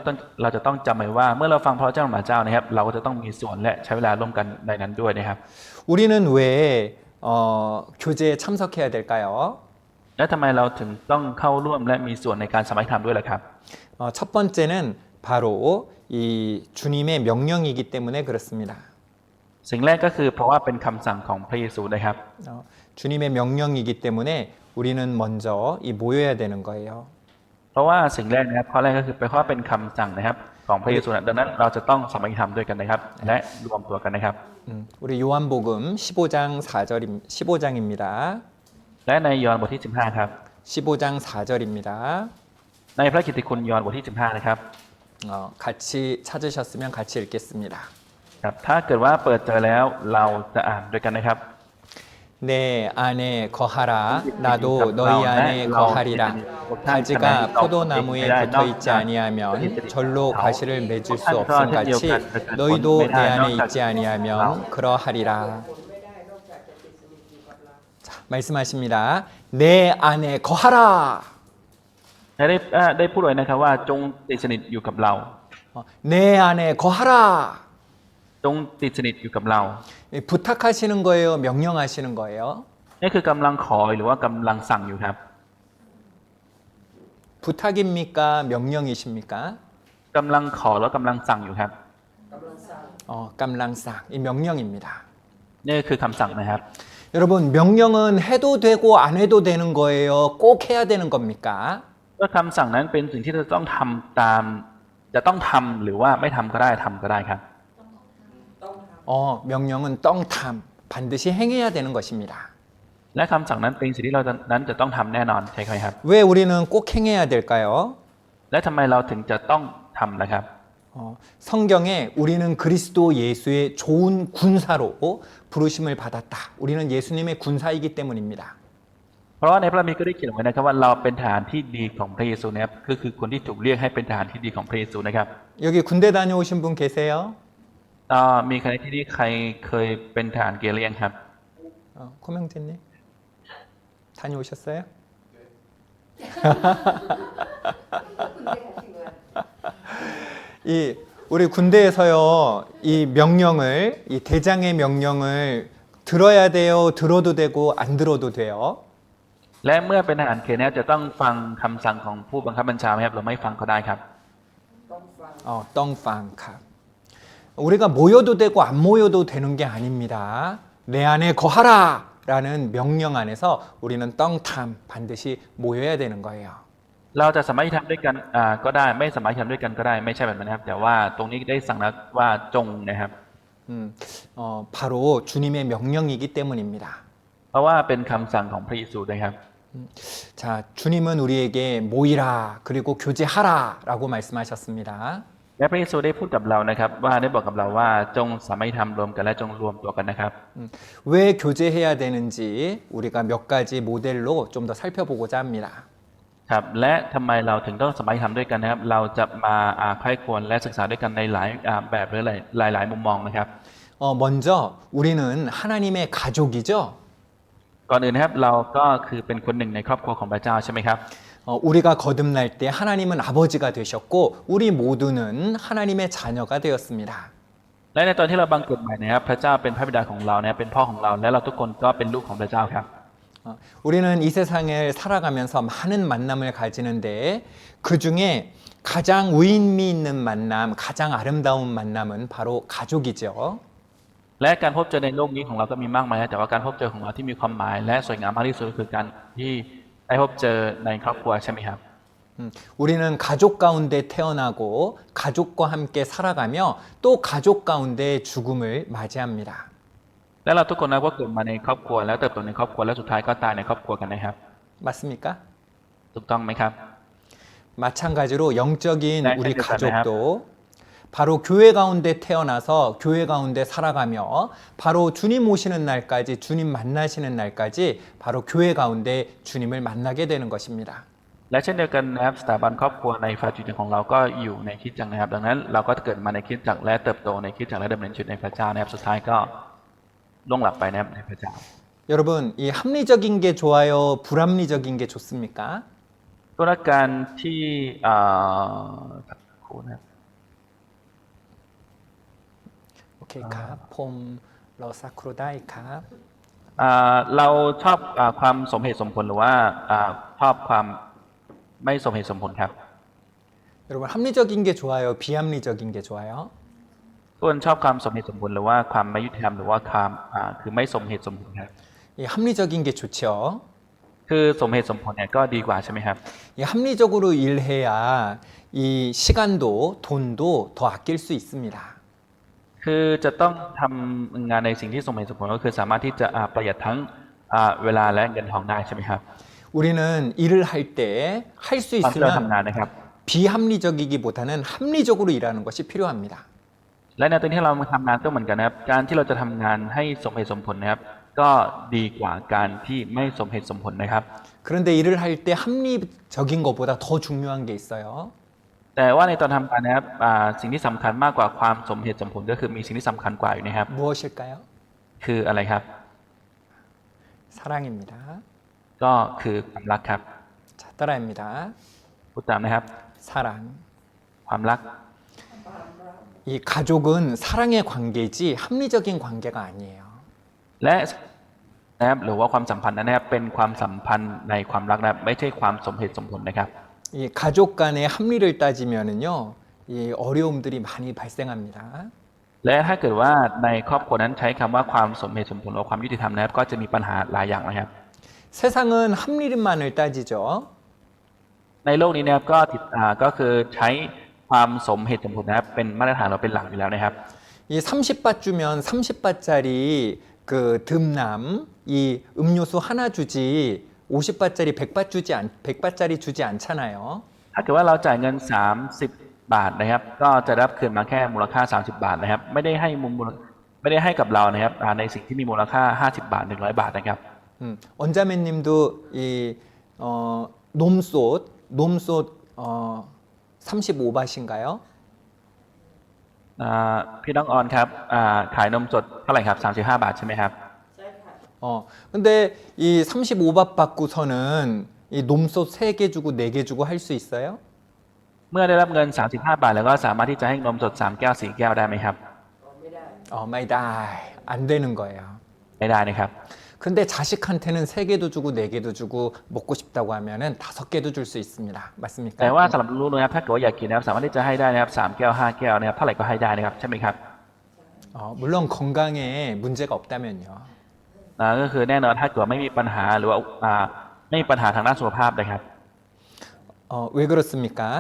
[SPEAKER 2] ะต้องจำไว้ว่าเมื่อเราฟังพระวจนะของพระเจ้านะครับเราก็จะต้องมีส่วนและใช้เวลาร่วมกันในนั้นด้วยนะครับ
[SPEAKER 1] 우리는 왜 교제에 참석해야 될까요?
[SPEAKER 2] และทำไมเราถึงต้องเข้าร่วมและมีส่วนในการสามัคคีธรรมด้วยล่ะครับ
[SPEAKER 1] 첫 번째는 바로 이 주님의 명령이기 때문에 그렇습니다.
[SPEAKER 2] สิ่งแรกก็คือเพราะว่าเป็นคำสั่งของพระเยซูนะครับ
[SPEAKER 1] 주님의 명령이기 때문에 우리는 먼저 이 모여야 되는 거예요.
[SPEAKER 2] เพราะว่าสิ่งแรกนะครับข้อแรกก็คือเพราะว่าเป็นคำสั่งนะครับของพระเยซูดังนั้นเราจะต้องสามัคคีธรรมด้วยกันนะครับและรวมตัวกันนะครับ
[SPEAKER 1] 우리 요한복음 15장입니다.
[SPEAKER 2] และในยอห์นบทที่15ครับ
[SPEAKER 1] 15장 4절입니다.
[SPEAKER 2] ในพระกิตติคุณยอห์นบทที่15นะครับ
[SPEAKER 1] 같이 찾으셨으면 같이 읽겠습니다.
[SPEAKER 2] ครับถ้าเกิดว่าเปิดเจอแล้วเราจะอ่านด้วยกันนะครับ
[SPEAKER 1] 내 안에 거하라 나도 너희 안에 거하리라 가지가 포도나무에 붙어 있지 아니하면 절로 가시를 맺을 수 없음 같이 너희도 내 안에 있지 아니하면 그러하리라. 자, 말씀하십니다. 내 안에 거하라.
[SPEAKER 2] ได้พูดไว้นะครับว่าจงติดสนิทอยู่กับเรา
[SPEAKER 1] 내 안에 거하라.
[SPEAKER 2] จงติดสนิทอยู่กับเรา
[SPEAKER 1] 부탁하시는 거예요? 명령하시는 거예요?
[SPEAKER 2] นี่คือกำลังขอหรือว่ากำลังสั่งอยู่ครับ
[SPEAKER 1] 부탁입니까? 명령이십니까?
[SPEAKER 2] กำลังขอแล้วกำลังสั่งอยู่ครับ
[SPEAKER 1] 깜랑상 이 명령입니다.
[SPEAKER 2] นี่คือคำสั่งนะครับ
[SPEAKER 1] 여러분 명령은 해도 되고 안 해도 되는 거예요? 꼭 해야 되는 겁니까?
[SPEAKER 2] ก็คำสั่งนั้นเป็นสิ่งที่จะต้องทำตามจะต้องทำหรือว่าไม่ทำก็ได้ทำก็ได้ครับ
[SPEAKER 3] ต้องท
[SPEAKER 1] 명령은 떵탐 반드시 행해야 되는 것입니다.
[SPEAKER 2] และคำสั่งนั้นเป็นสิ่งที่เรานั้นจะต้องทำแน่นอนใช่ไหมครับ
[SPEAKER 1] 왜 우리는 꼭 행해야 될까요?
[SPEAKER 2] และทำไมเราถึงจะต้องทำล่ะครับ
[SPEAKER 1] 성경에 우리는 그리스도 예수의 좋은 군사로 부르심을 받았다. 우리는 예수님의 군사이기 때문입니다.
[SPEAKER 2] เพราะว่าในพระคัมภีร์ก็ได้เขียนไว้นะครับว่าเราเป็นทหารที่ดีของพระเยซูนะครับก็คือคนที่ถูกเรียกให้เป็นทหารที่ดีของพระเยซูนะครับ
[SPEAKER 1] 여기 군대 다녀오신 분 계세요?
[SPEAKER 2] มีใครที่นี่ใครเคยเป็นทหารเกณฑ์หรือยังครับ
[SPEAKER 1] 코명진님 다녀오셨어요? 이 우리 군대에서요 이 명령을 이 대장의 명령을 들어야 돼요, 들어도 되고 안 들어도 돼요.
[SPEAKER 2] และเมื่อเป็นทหารเกณฑ์นะครับจะต้องฟังคำสั่งของผู้บังคับบัญชาไหมครับหรือไม่ฟังก็ได้ครับ
[SPEAKER 3] ำต้องฟัง
[SPEAKER 1] 떵팡카. 우리가 모여도 되고 안 모여도 되는 게 아닙니다. 내 안에 거하라라는 명령 안에서 우리는 떵탐 반드시 모여야 되는 거예요.
[SPEAKER 2] เราจะสามารถทำด้วยกันก็ได้ไม่สามารถทำด้วยกันก็ได้ไม่ใช่แบบนั้นนะครับแต่ว่าตรงนี้ได้สั่งแล้วว่าจงนะครับ
[SPEAKER 1] 바로 주님의 명령이기 때문입니다.
[SPEAKER 2] เพราะว่าเป็นคำสั่งของพระเยซูนะครับ
[SPEAKER 1] 자, 주님은 우리에게 모이라 그리고 교제하라라고 말씀하셨습니다.
[SPEAKER 2] และพระเยซูได้พูดกับเรานะครับว่าได้บอกกับเราว่าจงสามัคคีธรรมรวมกันและจงรวมตัวกันนะครับ
[SPEAKER 1] 왜 교제해야 되는지 우리가 몇 가지 모델로 좀 더 살펴보고자 합니다.
[SPEAKER 2] ครับและทำไมเราถึงต้องสามัคคีธรรมด้วยกันนะครับเราจะมาใคร่ควรและศึกษาด้วยกันในหลายแบบหรือหลายมุมมองนะครับ
[SPEAKER 1] 먼저 우리는 하나님의 가족이죠.
[SPEAKER 2] ก่อนอื่นนะครับเราก็คือเป็นคนหนึ่งในครอบครัวของพระเจ้าใช่ไหมครับ
[SPEAKER 1] 우리가 거듭날 때 하나님은 아버지가 되셨고 우리 모두는 하나님의 자녀가 되었습니다.
[SPEAKER 2] และในตอนที่เราบังเกิดใหม่นะครับพระเจ้าเป็นพระบิดาของเรานะครับเป็นพ่อของเราและเราทุกคนก็เป็นลูกของพระเจ้าครับ
[SPEAKER 1] 우리는 이 세상을 살아가면서 많은 만남을 가지는데 그 중에 가장 의미 있는 만남, 가장 아름다운 만남은 바로 가족이죠.
[SPEAKER 2] และการพบเจอในโลกนี้ของเราก็มีมากมายนะแต่ว่าการพบเจอของเราที่มีความหมายและสวยงามมากที่สุดก็คือการที่ได้พบเจอในครอบครัวใช่ไหมครับ
[SPEAKER 1] 우리는 가족 가운데 태어나고 가족과 함께 살아가며 또 가족 가운데 죽음을 맞이합니다.
[SPEAKER 2] และเราทุกคนนะก็เกิดมาในครอบครัวแล้วเติบโตในครอบครัวและสุดท้ายก็ตายในครอบครัวกันนะครับ
[SPEAKER 1] 맞습니까?
[SPEAKER 2] ถูกต้องไหมครับ
[SPEAKER 1] 마찬가지로 영적인
[SPEAKER 2] 네,
[SPEAKER 1] 우리
[SPEAKER 2] 알겠습니다.
[SPEAKER 1] 가족도 바로 교회 가운데 태어나서 교회 가운데 살아가며 바로 주님 오시는 날까지 주님 만나시는 날까지 바로 교회 가운데 주님을 만나게 되는 것입니다.
[SPEAKER 2] และเช่นเดียวกันนะครับสถาบันครอบครัวในฝ่ายจิตของเราก็อยู่ในคริสตจักรนะครับดังนั้นเราก็เกิดมาในคริสตจักรและเติบโตในคริสตจักรและดำเนินชีวิตในพระเจ้านะครับสุดท้ายก็ล่วงหลับไปนะครับในพระเจ้า
[SPEAKER 1] 여러분, 이 합리적인 게 좋아요? 불합리적인 게 좋습니까?
[SPEAKER 2] ตัวนักการที่ครูนะครับ
[SPEAKER 1] 오케이, 캅, 폼, 러사크로다이, 캅.
[SPEAKER 2] เราชอบความสมเหตุสมผลหรือว่าชอบความไม่สมเหตุสมผลครับ
[SPEAKER 1] 여러분, 합리적인 게 좋아요? 비합리적인 게 좋아요?
[SPEAKER 2] ส่วนชอบความสมเหตุสมผลหรือว่าความไม่ยุติธรรมหรือว่าความคือไม่สมเหตุสมผลครับ
[SPEAKER 1] 이 합리적인 게 좋죠.
[SPEAKER 2] คือสมเหตุสมผลเนี่ยก็ดีกว่าใช่ไหมครับ
[SPEAKER 1] 이 합리적으로 일해야 이 시간도 돈도 더 아낄 수 있습니다.
[SPEAKER 2] คือจะต้องทำงานในสิ่งที่สมเหตุสมผลก็คือสามารถที่จะประหยัดทั้งเวลาและเงินทองได้ใช่ไหมครับ
[SPEAKER 1] 우리는 일을 할 때 할 수
[SPEAKER 2] ตอนที่เราทำ
[SPEAKER 1] 있으면
[SPEAKER 2] งานนะครับ
[SPEAKER 1] 비합리적이기보다는 합리적으로 일하는 것이 필요합니다.
[SPEAKER 2] และในตอนที่เราทำงานก็เหมือนกันนะครับการที่เราจะทำงานให้สมเหตุสมผลนะครับก็ดีกว่าการที่ไม่สมเหตุสมผลนะครับ
[SPEAKER 1] 그런데 일을 할 때 합리적인 것보다 더 중요한 게 있어요.
[SPEAKER 2] แต่ว่าในตอนทำงานนะครับสิ่งที่สำคัญมากกว่าความสมเหตุสมผลก็คือมีสิ่งที่สำคัญกว่าอยู่นะครับ
[SPEAKER 1] 무엇일까요?
[SPEAKER 2] คืออะไรครับ
[SPEAKER 1] 사랑입니다.
[SPEAKER 2] ก็คือความรักครับ
[SPEAKER 1] 자, 따라합니다.
[SPEAKER 2] พูดตามนะครับ
[SPEAKER 1] 사랑.
[SPEAKER 2] ความรัก
[SPEAKER 1] 이 가족은 사랑의 관계이지 합리적인 관계가 아니에요.
[SPEAKER 2] และนะครับหรือว่าความสัมพันธ์นั้นนะครับเป็นความสัมพันธ์ในความรักนะครับไม่ใช่ความสมเหตุสมผลนะครับ
[SPEAKER 1] 이 가족 간의 합리를 따지면은요, 이 어려움들이 많이 발생합니다.
[SPEAKER 2] และถ้าเกิดว่าในครอบครัวนั้นใช้คำว่าความสมเหตุสมผลหรือความยุติธรรมนะครับก็จะมีปัญหาหลายอย่างนะครับ
[SPEAKER 1] 세상은 합리만을 따지죠.
[SPEAKER 2] ในโลกนี้นะครับก็คือใช้ความสมเหตุสมผลนะครับเป็นมาตรฐานเราเป็นหลักอยู่แล้วนะครับ
[SPEAKER 1] 이 30밭 주면 30밭짜리 그 듬남 이 음료수 하나 주지 50밭짜리 100밭짜리 주지 않잖아요.
[SPEAKER 2] ถ้าเกิดว่าเราจ่ายเงิน 30 บาทนะครับ ก็จะรับคืนมาแค่มูลค่า 30 บาทนะครับ ไม่ได้ให้กับเรานะครับในสิ่งที่มีมูลค่า 50 บาท 100 บาทนะครับ
[SPEAKER 1] 원자매님도 이 놈솥 35밭인가요?
[SPEAKER 2] พี่น้องออนครับขายนมสดเท่าไหร่ครับ 35 บาทใช่ไหมครับ
[SPEAKER 3] ใช่ค่ะ
[SPEAKER 1] 근데 이 35밭 받고서는 이 놈솥 3개 주고 4개 주고 할 수 있어요?
[SPEAKER 2] เมื่อได้รับเงิน 35 บาท แล้วก็สามารถที่จะให้นมสด 3 แก้ว 4 แก้วได้ไหมครับ
[SPEAKER 3] ไม่ได้
[SPEAKER 1] 마이다 안 되는 거예요.
[SPEAKER 2] ไม่ได้นะครับ
[SPEAKER 1] 근데 자식한테는 3개도 주고 4개도 주고 먹고 싶다고 하면은 5개도 줄 수 있습니다.
[SPEAKER 2] แต่
[SPEAKER 1] 맞습니까?
[SPEAKER 2] ว่าสำหรับลูกๆนะครับถ้าเกิดว่าอยากกินนะครับสามารถที่จะให้ได้นะครับ3 แก้ว 5 แก้วนะครับเท่าไหร่ก็ให้ได้นะครับใช่ไหมครับ
[SPEAKER 1] 물론 건강에 문제가 없다면요.
[SPEAKER 2] ก็คือแน่นอนถ้าเกิดไม่มีปัญหาหรือว่าไม่มีปัญหาทางด้านสุขภาพนะครับ
[SPEAKER 1] 왜 그렇습니까?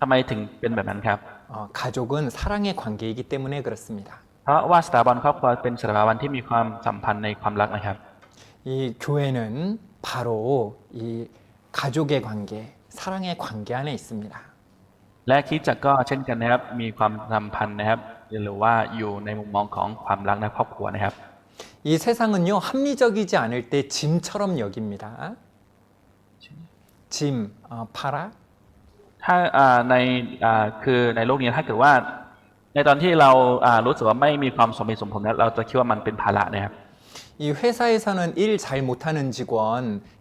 [SPEAKER 2] ทำไมถึงเป็นแบบนั้นครับ
[SPEAKER 1] 가족은 사랑의 관계이기 때문에 그렇습니다.
[SPEAKER 2] เพราะว่าสถาบันครอบครัวเป็นสถาบันที่มีความสัมพันธ์ในความรักนะครับ
[SPEAKER 1] 이 교회는 바로 이 가족의 관계, 사랑의 관계 안에 있습니다.
[SPEAKER 2] และคริสตจักรก็เช่นกันนะครับมีความสัมพันธ์นะครับหรือว่าอยู่ในมุมมองของความรักในครอบครัวนะครับ
[SPEAKER 1] 이 세상은요 합리적이지 않을 때 짐처럼 여깁니다. 짐, 파라?
[SPEAKER 2] ถ้าคือในโลกนี้ถ้าเกิดว่าในตอนที่เรารู้สึกว่าไม่มีความสมเหตุสมผลนะเราจะคิดว่ามันเป็นภาระนะครับ
[SPEAKER 1] 이 회사에서는 일 잘 못하는 직원,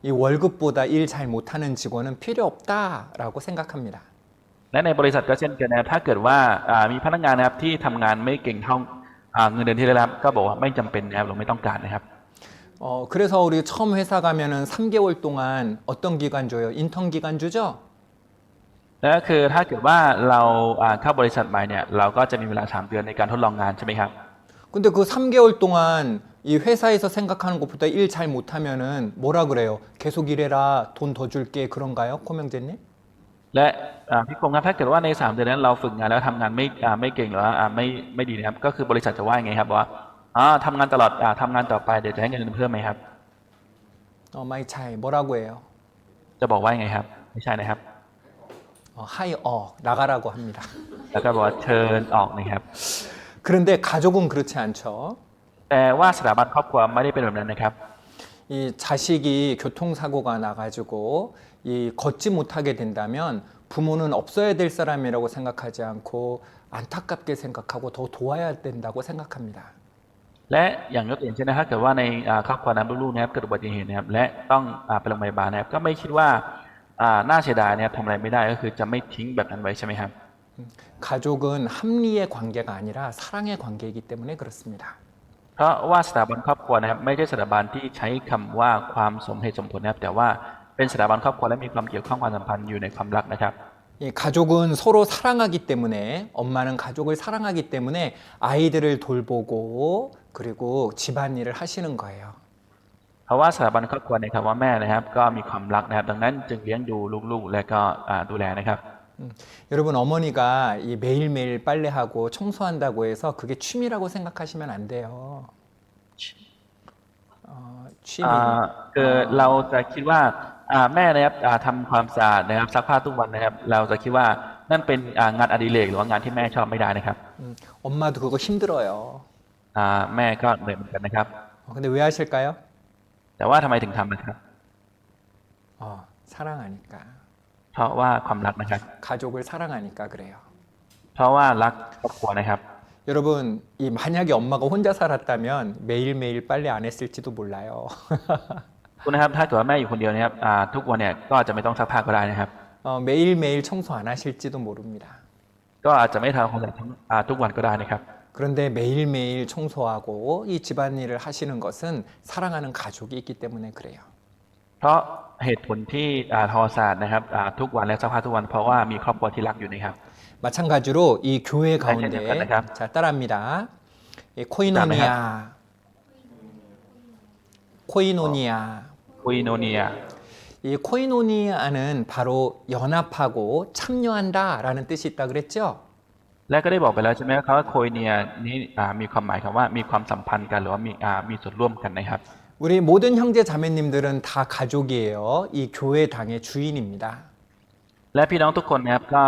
[SPEAKER 1] 이 월급보다 일 잘 못하는 직원은 필요 없다라고 생각합니다.
[SPEAKER 2] และในบริษัทก็เช่นกันนะครับถ้าเกิดว่ามีพนักงานนะครับที่ทำงานไม่เก่งเท่าเงินเดือนที่ได้รับก็บอกว่าไม่จำเป็นนะครับเราไม่ต้องการนะครับ
[SPEAKER 1] 그래서 우리 처음 회사 가면은 3개월 동안 어떤 기간 줘요? 인턴 기간 주죠?
[SPEAKER 2] และคือถ้าเกิดว่าเราเข้าบริษัทใหม่เนี่ยเราก็จะมีเวลา3 เดือนในการทดลองงานใช่ไหมครับ
[SPEAKER 1] 근데 그 3개월 동안 이 회사에서 생각하는 것보다 일 잘 못하면은 뭐라 그래요? 계속 일해라, 돈 더 줄게 그런가요? 코명재님?
[SPEAKER 2] และพี่คงครับถ้าเกิดว่าใน3 เดือนนั้นเราฝึกงานแล้วทำงานไม่เก่งหรือว่าไม่ดีนะครับก็คือบริษัทจะว่ายังไงครับว่าทำงานตลอดทำงานต่อไปเดี๋ยวจะให้เงินเดือนเพิ่มไหมครับ
[SPEAKER 1] 마이 차이 뭐라고 해요?
[SPEAKER 2] จะบอกว่ายังไงครับไม่ใช่นะครับ
[SPEAKER 1] 하이 나가라고 합니다.
[SPEAKER 2] แล้วก็บอกว่าเชิญออกนะครับ
[SPEAKER 1] 그런데 가족은 그렇지 않죠.
[SPEAKER 2] แต่ว่าสถาบันครอบครัวไม่ได้เป็นแบบนั้นนะครับ
[SPEAKER 1] 이 자식이 교통사고가 나가지고 이 걷지 못하게 된다면 부모는 없어야 될 사람이라고 생각하지 않고 안타깝게 생각하고 더 도와야 된다고 생각합니다.
[SPEAKER 2] และอย่างยกตัวอย่างเช่นนะถ้าเกิดว่าในครอบครัวนั้นลูกๆนะครับเกิดอุบัติเหตุนะครับและต้องไปโรงพยาบาลนะครับก็ไม่คิดว่าน่าเสียดายนะครับทำอะไรไม่ได้ก็คือจะไม่ทิ้งแบบนั้นไว้ใช่ไหมครับ
[SPEAKER 1] 가족은 합리의 관계가 아니라 사랑의 관계이기 때문에 그렇습니다.
[SPEAKER 2] เพราะว่าสถาบันครอบครัวนะครับไม่ใช่สถาบันที่ใช้คำว่าความสมเหตุสมผลนะครับแต่ว่าเป็นสถาบันครอบครัวและมีความเกี่ยวข้องความสัมพันธ์อยู่ในความรักนะครับ
[SPEAKER 1] 이 가족은 서로 사랑하기 때문에 엄마는 가족을 사랑하기 때문에 아이들을 돌보고 그리고 집안일을 하시는 거예요.
[SPEAKER 2] เพราะว่าสถาบันครอบครัวในคำว่าแม่นะครับก็มีความรักนะครับดังนั้นจึงเลี้ยงดูลูกๆและก็ดูแลนะครับ
[SPEAKER 1] 여러분 어머니가 이 매일매일 빨래하고 청소한다고 해서 그게 취미라고 생각하시면 안 돼요. 취미.
[SPEAKER 2] คือเราจะคิดว่าแม่นะครับทำความสะอาดนะครับซักผ้าทุกวันนะครับเราจะคิดว่านั่นเป็นงานอดิเรกหรือว่างานที่แม่ชอบไม่ได้นะครับ
[SPEAKER 1] 엄마도 그거 힘들어요.
[SPEAKER 2] แม่ก็เหนื่อยเหมือนกันนะครับ
[SPEAKER 1] 근데 왜 하실까요?
[SPEAKER 2] แต่ว่าทำไมถึงทำนะครับ
[SPEAKER 1] 사랑하니까.
[SPEAKER 2] เพราะว่าความรักนะครับ
[SPEAKER 1] 가족을 사랑하니까 그래요.
[SPEAKER 2] เพราะว่ารักครอบครัวนะครับ
[SPEAKER 1] 여러분, 이 만약에 엄마가 혼자 살았다면 매일매일 빨래 안 했을지도 몰라요.
[SPEAKER 2] คุณนะครับถ้าเกิดว่าแม่อยู่คนเดียวนะครับทุกวันเนี่ยก็อาจจะไม่ต้องซักผ้าก็ได้นะครับ
[SPEAKER 1] 매일매일 청소 안 하실지도 모릅니다.
[SPEAKER 2] ก็อาจจะไม่ทำความสะอาดทุกวันก็ได้นะครับ
[SPEAKER 1] 그런데 매일매일 청소하고 이 집안일을 하시는 것은 사랑하는 가족이 있기 때문에 그래요.
[SPEAKER 2] เพราะเหตุผลที่ทอสะอาดนะครับทุกวันและซักผ้าทุกวันเพราะว่ามีครอบครัวที่รักอยู่นะครับ
[SPEAKER 1] 마찬가지로 이 교회 가운데
[SPEAKER 2] 네,
[SPEAKER 1] 자 따라합니다. 이 코이노니아, 코이노니아.
[SPEAKER 2] คุยโนเนีย
[SPEAKER 1] 이 코이노니아는 바로 연합하고 참여한다라는 뜻이 있다 그랬죠?
[SPEAKER 2] และก็ได้บอกไปแล้วใช่ไหมครับว่าโคยเนียนี้มีความหมายคำว่ามีความสัมพันธ์กันหรือว่ามีส่วนร่วมกันนะครับ
[SPEAKER 1] 우리 모든 형제 자매님들은 다 가족이에요. 이 교회당의 주인입니다.
[SPEAKER 2] และพี่น้องทุกคนนะครับก็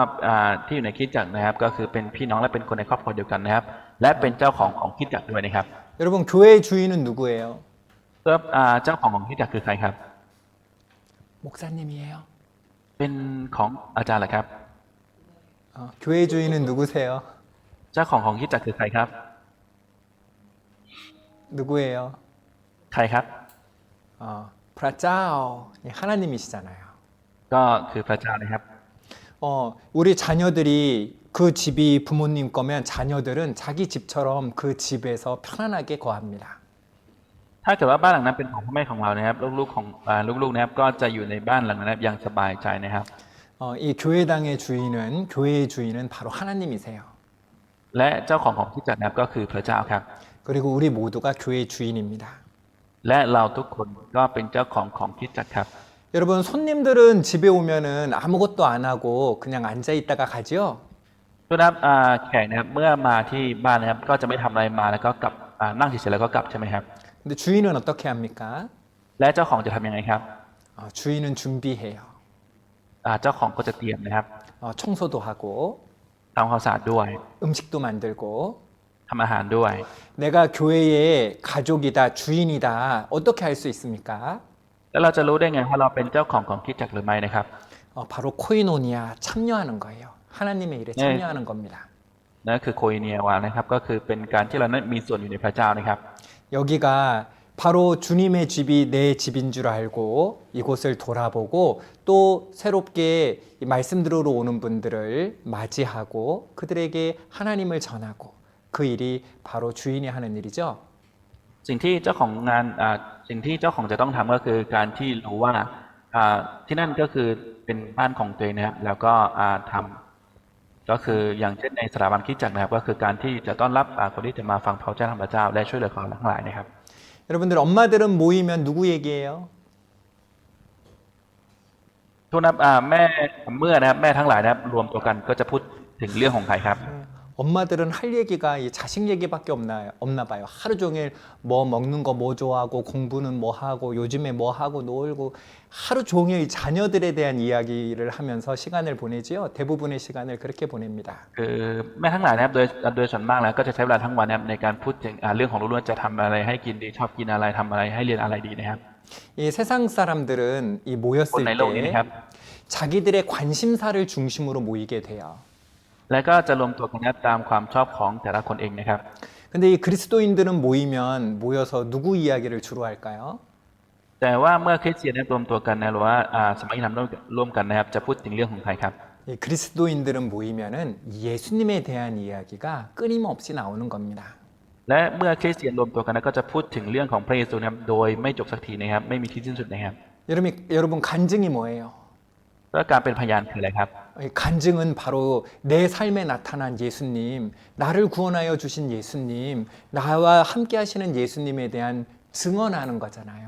[SPEAKER 2] ที่อยู่ในคริสตจักรนะครับก็คือเป็นพี่น้องและเป็นคนในครอบครัวเดียวกันนะครับและเป็นเจ้าของคริสตจักรด้วยนะครับ
[SPEAKER 1] 여러분 교회의 주인은 누구예요?
[SPEAKER 2] แล้วเจ้าของคริสตจักรคือใครครับ
[SPEAKER 1] 목사님이에요.
[SPEAKER 2] เป็นของอาจารย์เหรอครับ
[SPEAKER 1] 교회 주인은 누구세요?
[SPEAKER 2] เจ้าของคริสตจักรคือใครครับ
[SPEAKER 1] 누구예요?
[SPEAKER 2] ใครครับ
[SPEAKER 1] 프라짜오 하나님이시잖아요.
[SPEAKER 2] ก็คือพระเจ้านะครับ
[SPEAKER 1] 우리 자녀들이 그 집이 부모님 거면 자녀들은 자기 집처럼 그 집에서 편안하게 거합니다.
[SPEAKER 2] ถ้าเกิดว่าบ้านหลังนั้นเป็นของพ่อแม่ของเรานะครับลูกๆนะครับก็จะอยู่ในบ้านหลังนั้นนะครับอย่างสบายใจนะครับ
[SPEAKER 1] 이 교회당의 주인은 교회의 주인은 바로 하나님이세요.
[SPEAKER 2] และเจ้าของคริสตจักรนะครับก็คือพระเจ้าครับ
[SPEAKER 1] 그리고 우리 모두가 교회의 주인입니다.
[SPEAKER 2] และเราทุกคนก็เป็นเจ้าของคริสตจักรครับ
[SPEAKER 1] 여러분 손님들은 집에 오면은 아무것도 안 하고 그냥 앉아 있다가 가죠.
[SPEAKER 2] ทุกนะครับแขกนะครับเมื่อมาที่บ้านนะครับก็จะไม่ทำอะไรมาแล้วก็กลับนั่งเฉยๆแล้วก็กลับใช่ไหมครับ
[SPEAKER 1] 근데 주인은 어떻게 합니까?
[SPEAKER 2] และเจ้าของจะทำยังไงครับ
[SPEAKER 1] 주인은 준비해요.
[SPEAKER 2] เจ้าของก็จะเตรียมนะครับ
[SPEAKER 1] 청소도 하고
[SPEAKER 2] ทำความสะอาดด้วย
[SPEAKER 1] 음식도 만들고
[SPEAKER 2] ทำอาหารด้วย
[SPEAKER 1] 내가 교회의 가족이다, 주인이다 어떻게 할 수 있습니까?
[SPEAKER 2] แล้วเราจะรู้ได้ไงว่าเราเป็นเจ้าของคริสตจักรหรือไม่นะครับ
[SPEAKER 1] 바로 코이노니아 참여하는 거예요. 하나님의 일에 참여하는 겁니다.
[SPEAKER 2] นั่นคือโคอิเนียวานะครับก็คือเป็นการที่เรานั้นมีส่วนอยู่ในพระเจ้านะครับ
[SPEAKER 1] 여기가 바로 주님의 집이 내 집인 줄 알고 이곳을 돌아보고 또 새롭게 말씀 들으러 오는 분들을 맞이하고 그들에게 하나님을 전하고 그 일이 바로 주인이 하는 일이죠.
[SPEAKER 2] สิ่งที่เจ้าของงานสิ่งที่เจ้าของจะต้องทำก็คือการที่รู้ว่าที่นั่นก็คือเป็นบ้านของตัวเองนะครับแล้วก็ทำก็คืออย่างเช่นในสถาบันคริสตจักรนะครับก็คือการที่จะต้อนรับคนที่จะมาฟังพระเจ้าของพระเจ้าและช่วยเหลือเขาทั้งหลายนะครับ
[SPEAKER 1] 여러분들 엄마들은 모이면 누구 얘기예요?
[SPEAKER 2] ทุกนับแม่เมื่อนะครับแม่ทั้งหลายนะครับรวมตัวกันก็จะพูดถึงเรื่องของใครครับ
[SPEAKER 1] 엄마들은 할 얘기가 이 자식 얘기밖에 없나 봐요. 하루 종일 뭐 먹는 거 뭐 좋아하고 공부는 뭐 하고 요즘에 뭐 하고 놀고 하루 종일 자녀들에 대한 이야기를 하면서 시간을 보내지요. 대부분의 시간을 그렇게 보냅니다.
[SPEAKER 2] คือแม่ทั้งหลายนะครับโดยส่วนมากแล้วก็จะใช้เวลาทั้งวันนะครับในการพูดถึงเรื่องของลูกๆจะทำอะไรให้กินดีชอบกินอะไรทำอะไรให้เรียนอะไรดีนะครับ
[SPEAKER 1] 이 세상 사람들은 이
[SPEAKER 2] คน
[SPEAKER 1] 모였을
[SPEAKER 2] ในโลกนี้นะครับ
[SPEAKER 1] 때 자기들의 관심사를 중심으로 모이게 돼요.
[SPEAKER 2] และก็จะรวมตัวกันนะครับตามความชอบของแต่ละคนเองนะครับ
[SPEAKER 1] 근데 이 그리스도인들은 모여서 누구 이야기를 주로 할까요?
[SPEAKER 2] แต่ว่าเมื่อคริสเตียนนะครับรวมตัวกันนะหรือว่าสมัยธรรมร่วมกันนะครับจะพูดถึงเรื่องของใครครับ
[SPEAKER 1] 이 그리스도인들은 모이면은 예수님에 대한 이야기가 끊임없이 나오는 겁니다.
[SPEAKER 2] และเมื่อคริสเตียนรวมตัวกันก็จะพูดถึงเรื่องของพระเยซูนะครับโดยไม่จบสักทีนะครับไม่มีที่สิ้นสุดนะครับ
[SPEAKER 1] 여러분 간증이 뭐예요?
[SPEAKER 2] แล้วการเป็นพยานคืออะไรครับ
[SPEAKER 1] 간증은 바로 내 삶에 나타난 예수님, 나를 구원하여 주신 예수님, 나와 함께 하시는 예수님에 대한 증언하는 거잖아요.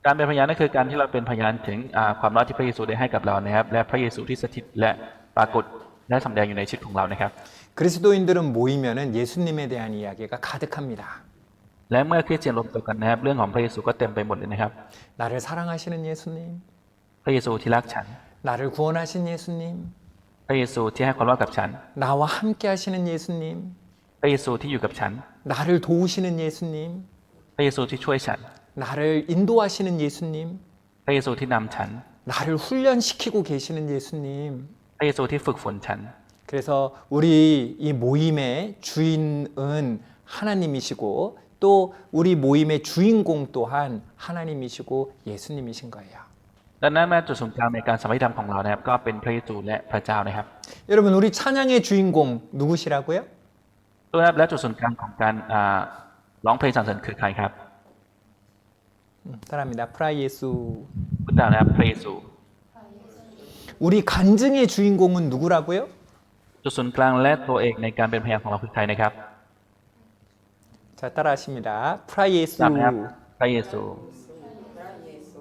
[SPEAKER 2] การเป็นพยานนั่นคือการที่เราเป็นพยานถึงความรักที่พระเยซูได้ให้กับเรานะครับและพระเยซูที่สถิตและปรากฏและสำแดงอยู่ในชีวิตของเรานะครับ
[SPEAKER 1] 그리스도인들은 모이면은 예수님에 대한 이야기가 가득합니다.
[SPEAKER 2] และเมื่อคริสเตียนรวมตัวกันนะครับเรื่องของพระเยซูก็เต็มไปหมดเลยนะครับ
[SPEAKER 1] 나를 사랑하시는 예수님,
[SPEAKER 2] พระเยซูที่รักฉัน
[SPEAKER 1] 나를 구원하신 예수님,
[SPEAKER 2] พระเยซูที่ให้ความรักกับฉัน
[SPEAKER 1] 나와 함께 하시는 예수님,
[SPEAKER 2] พระเยซูที่อยู่กับฉัน
[SPEAKER 1] 나를 도우시는 예수님,
[SPEAKER 2] พระเยซูที่ช่วยฉัน
[SPEAKER 1] 나를 인도하시는 예수님,
[SPEAKER 2] พระเยซูที่นำฉัน
[SPEAKER 1] 나를 훈련시키고 계시는 예수님.
[SPEAKER 2] พระเยซูที่ฝึกฝนฉัน
[SPEAKER 1] 그래서 우리 이 모임의 주인은 하나님이시고 또 우리 모임의 주인공 또한 하나님이시고 예수님이신 거예요.
[SPEAKER 2] ดังนั้นแม้จุดศูนย์กลางในการสมัยธรรมของเรานะครับก็เป็นพระเยซูและพระเจ้านะครับ
[SPEAKER 1] 여러분 우리 찬양의 주인공 누구시라고요?
[SPEAKER 2] ตัวนะครับและจุดศูนย์กลางของการร้องเพลงสรรเสริญคือใครครับ
[SPEAKER 1] 따라합니다. 프라예수.
[SPEAKER 2] พุทธเจ้านะครับพระเยซู
[SPEAKER 1] 우리 간증의 주인공은 누구라고요?
[SPEAKER 2] จุดศูนย์กลางและตัวเอกในการเป็นพยานของเราคือใครนะครับ
[SPEAKER 1] 자, 따라하십니다. 프라예수.
[SPEAKER 2] ตามนะครับพระเยซู
[SPEAKER 3] พระเยซู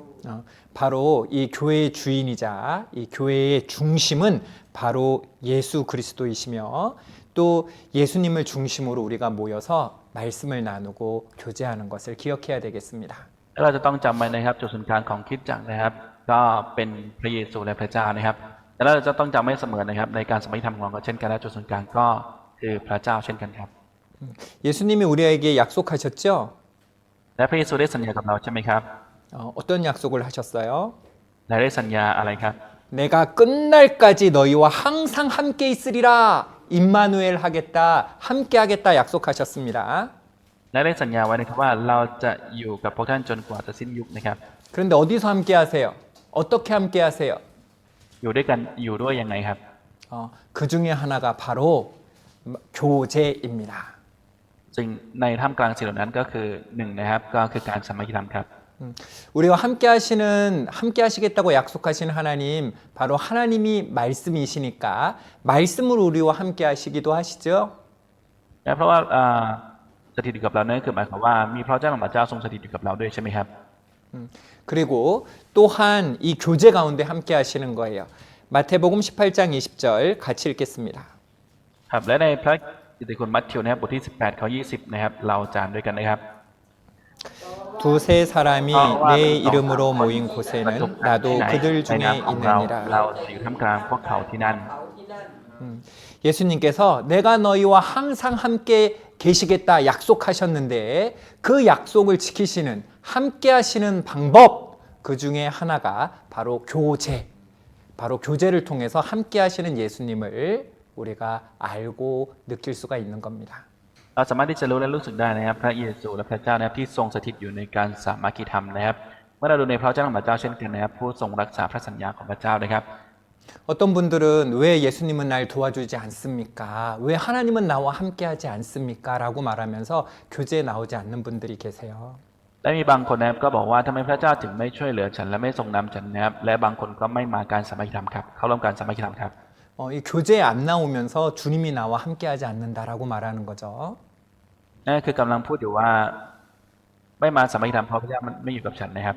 [SPEAKER 1] 바로 이 교회의 주인이자 이 교회의 중심은 바로 예수 그리스도이시며 또 예수님을 중심으로 우리가 모여서 말씀을 나누고 교제하는 것을 기억해야 되겠습니다.
[SPEAKER 2] และเราจะต้องจำไว้นะครับจุดศูนย์กลางของคริสตจักรนะครับ ก็เป็นพระเยซูและพระเจ้านะครับและเราจะต้องจำไว้เสมอนะครับในการสมัยธรรมของเราก็เช่นกันและจุดศูนย์กลางก็คือพระเจ้าเช่นกันครับ
[SPEAKER 1] 예수님이 우리에게 약속하셨죠?
[SPEAKER 2] และพระเยซูได้สัญญากับเราใช่ไหมครับ
[SPEAKER 1] 어떤 약속을 하셨어요?
[SPEAKER 2] และได้สัญญาอะไรครับ
[SPEAKER 1] 내가 끝날까지 너희와 항상 함께 있으리라. 임마누엘 하겠다. 함께 하겠다 약속하셨습니다.
[SPEAKER 2] และได้สัญญาไว้นะครับว่าเราจะอยู่กับพวกท่านจนกว่าจะสิ้นยุคนะครับ
[SPEAKER 1] 그런데 어디서 함께 하세요? 어떻게 함께 하세요?
[SPEAKER 2] อยู่ด้วยกันอยู่ด้วยยังไงครับ
[SPEAKER 1] 그 중에 하나가 바로 교제입니다.
[SPEAKER 2] สิ่งในท่ามกลางสิ่งเหล่านั้นก็คือหนึ่งนะครับก็คือการสามัคคีธรรมครับ
[SPEAKER 1] 우리와 함께 하시겠다고 약속하신 하나님, 바로 하나님이 말씀이시니까 말씀으로 우리와 함께 하시기도 하시죠.
[SPEAKER 2] และเพราะว่าสถิตอยู่กับเรานั่นคือหมายความว่ามีพระเจ้าของพระเจ้าทรงสถิตอยู่กับเราด้วยใช่ไหมครับ
[SPEAKER 1] 그리고 또한 이 교제 가운데 함께 하시는 거예요. 마태복음 18장 20절 같이 읽겠습니다.
[SPEAKER 2] ครับและในพระกิตติคุณมัทธิวนะครับบทที่18ข้อ20นะครับเราจานด้วยกันนะครับ
[SPEAKER 1] 두세 사람이 내 이름으로 모인 곳에는 나도
[SPEAKER 2] ใน
[SPEAKER 1] 그들
[SPEAKER 2] ใน
[SPEAKER 1] 중에
[SPEAKER 2] นามของเรา
[SPEAKER 1] 있느니라.
[SPEAKER 2] จะอยู่ท่ามกลางพวกเขาที่นั่น
[SPEAKER 3] เขาที่นั่น
[SPEAKER 1] 예수님께서 내가 너희와 항상 함께 계시겠다 약속하셨는데 그 약속을 지키시는 함께 하시는 방법 그 중에 하나가 바로 교제. 바로 교제를 통해서 함께 하시는 예수님을 우리가 알고 느낄 수가 있는 겁니다.
[SPEAKER 2] เราสามารถที่จะรู้และรู้สึกได้นะครับพระเยซูและพระเจ้านะครับที่ทรงสถิตอยู่ในการสามัคคีธรรมนะครับเมื่อเราดูในพระเจ้าของพระเจ้าเช่นกันนะครับผู้ทรงรักษาพระสัญญาของพระเจ้านะครับ
[SPEAKER 1] 어떤 분들은 왜 예수님은 날 도와주지 않습니까? 왜 하나님은 나와 함께하지 않습니까? 라고 말하면서 교제에 나오지 않는 분들이 계세요.
[SPEAKER 2] และมีบางคนนะครับก็บอกว่าทำไมพระเจ้าถึงไม่ช่วยเหลือฉันและไม่ทรงนำฉันนะครับและบางคนก็ไม่มาการสามัคคีธรรมครับเข้าร่วมการสามัคคีธรรมครับ
[SPEAKER 1] 이 교제에 안 나오면서 주님이 나와 함께하지 않는다라고 말하는 거죠.
[SPEAKER 2] นั่นคือกำลังพูดอยู่ว่าไม่มาสามัคคีธรรมเพราะพระเจ้ามันไม่อยู่กับฉันนะครับ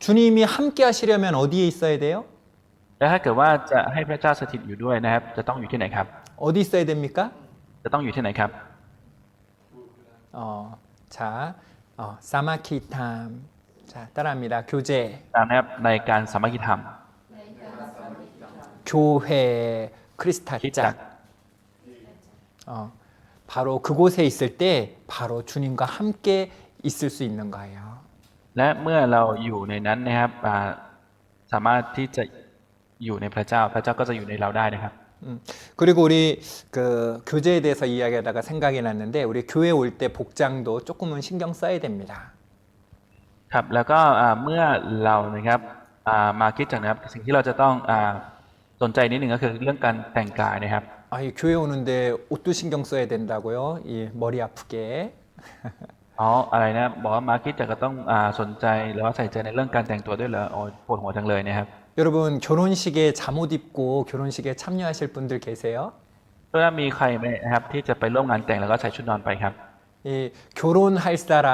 [SPEAKER 1] 주님이 함께하시려면 어디에 있어야 돼요?
[SPEAKER 2] และถ้าเกิดว่าจะให้พระเจ้าสถิตอยู่ด้วยนะครับจะต้องอยู่ที่ไหนครับ
[SPEAKER 1] 어디 있어야 됩니까?
[SPEAKER 2] จะต้องอยู่ที่ไหนครับ
[SPEAKER 1] 자, 사마키탐. 자, 따라합니다. 교제,
[SPEAKER 2] ตามนะครับในการสามัคคีธรรม
[SPEAKER 1] 교회,
[SPEAKER 2] คริสตจัก
[SPEAKER 1] 크리스타짝.
[SPEAKER 2] ร
[SPEAKER 1] 바로 그곳에 있을 때 바로 주님과 함께 있을 수 있는 거예요.
[SPEAKER 2] และเมื่อเราอยู่ในนั้นนะครับสามารถที่จะอยู่ในพระเจ้าพระเจ้าก็จะอยู่ในเราได้นะครับ
[SPEAKER 1] 그리고 우리 그 교제에 대해서 이야기하다가 생각이 났는데 우리 교회 올 때 복장도 조금은 신경 써야 됩니다.
[SPEAKER 2] ครับแล้วก็เมื่อเรานะครับมาคิดจากนะครับสิ่งที่เราจะต้องสนใจนิดหนึ่งก็คือเรื่องการแต่งกายนะครับ
[SPEAKER 1] 이 교회 오는데 옷도 신경 써야 된다고요? 이 머리 아프게.
[SPEAKER 2] อะไรนะบอกว่ามาคิดจากก็ต้องสนใจหรือว่าใส่ใจในเรื่องการแต่งตัวด้วยเหรอโอ้ปวดหัวจังเลยนะครับ
[SPEAKER 1] 여러분 결혼식에 잠옷 입고 결혼식에 참여하실 분들 계세요?
[SPEAKER 2] เพื่อมีใครไหมนะครับที่จะไปร่วมงานแต่งแล้วก็ใส่ชุดนอนไปครับ
[SPEAKER 1] 이 결혼할 사람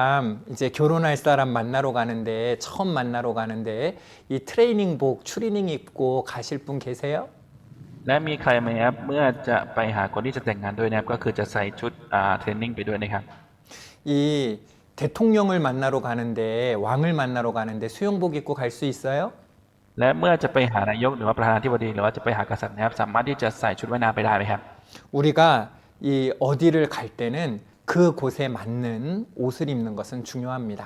[SPEAKER 1] 이제 결혼할 사람 만나러 가는데 처음 만나러 가는데 이 트레이닝복 추리닝 입고 가실 분 계세요?
[SPEAKER 2] และมีใครไหมครับเมื่อจะไปหาคนที่จะแต่งงานด้วยนะครับก็คือจะใส่ชุดเทรนนิ่งไปด้วยนะครับ
[SPEAKER 1] 이 대통령을 만나러 가는데 왕을 만나러 가는데 수영복 입고 갈 수 있어요?
[SPEAKER 2] และเมื่อจะไปหานายกหรือว่าประธานาธิบดีหรือว่าจะไปหากษัตริย์นะครับสามารถที่จะใส่ชุดว่ายน้ำไปได้ไหมครับ
[SPEAKER 1] 우리가 이 어디를 갈 때는 그 곳에 맞는 옷을 입는 것은 중요합니다.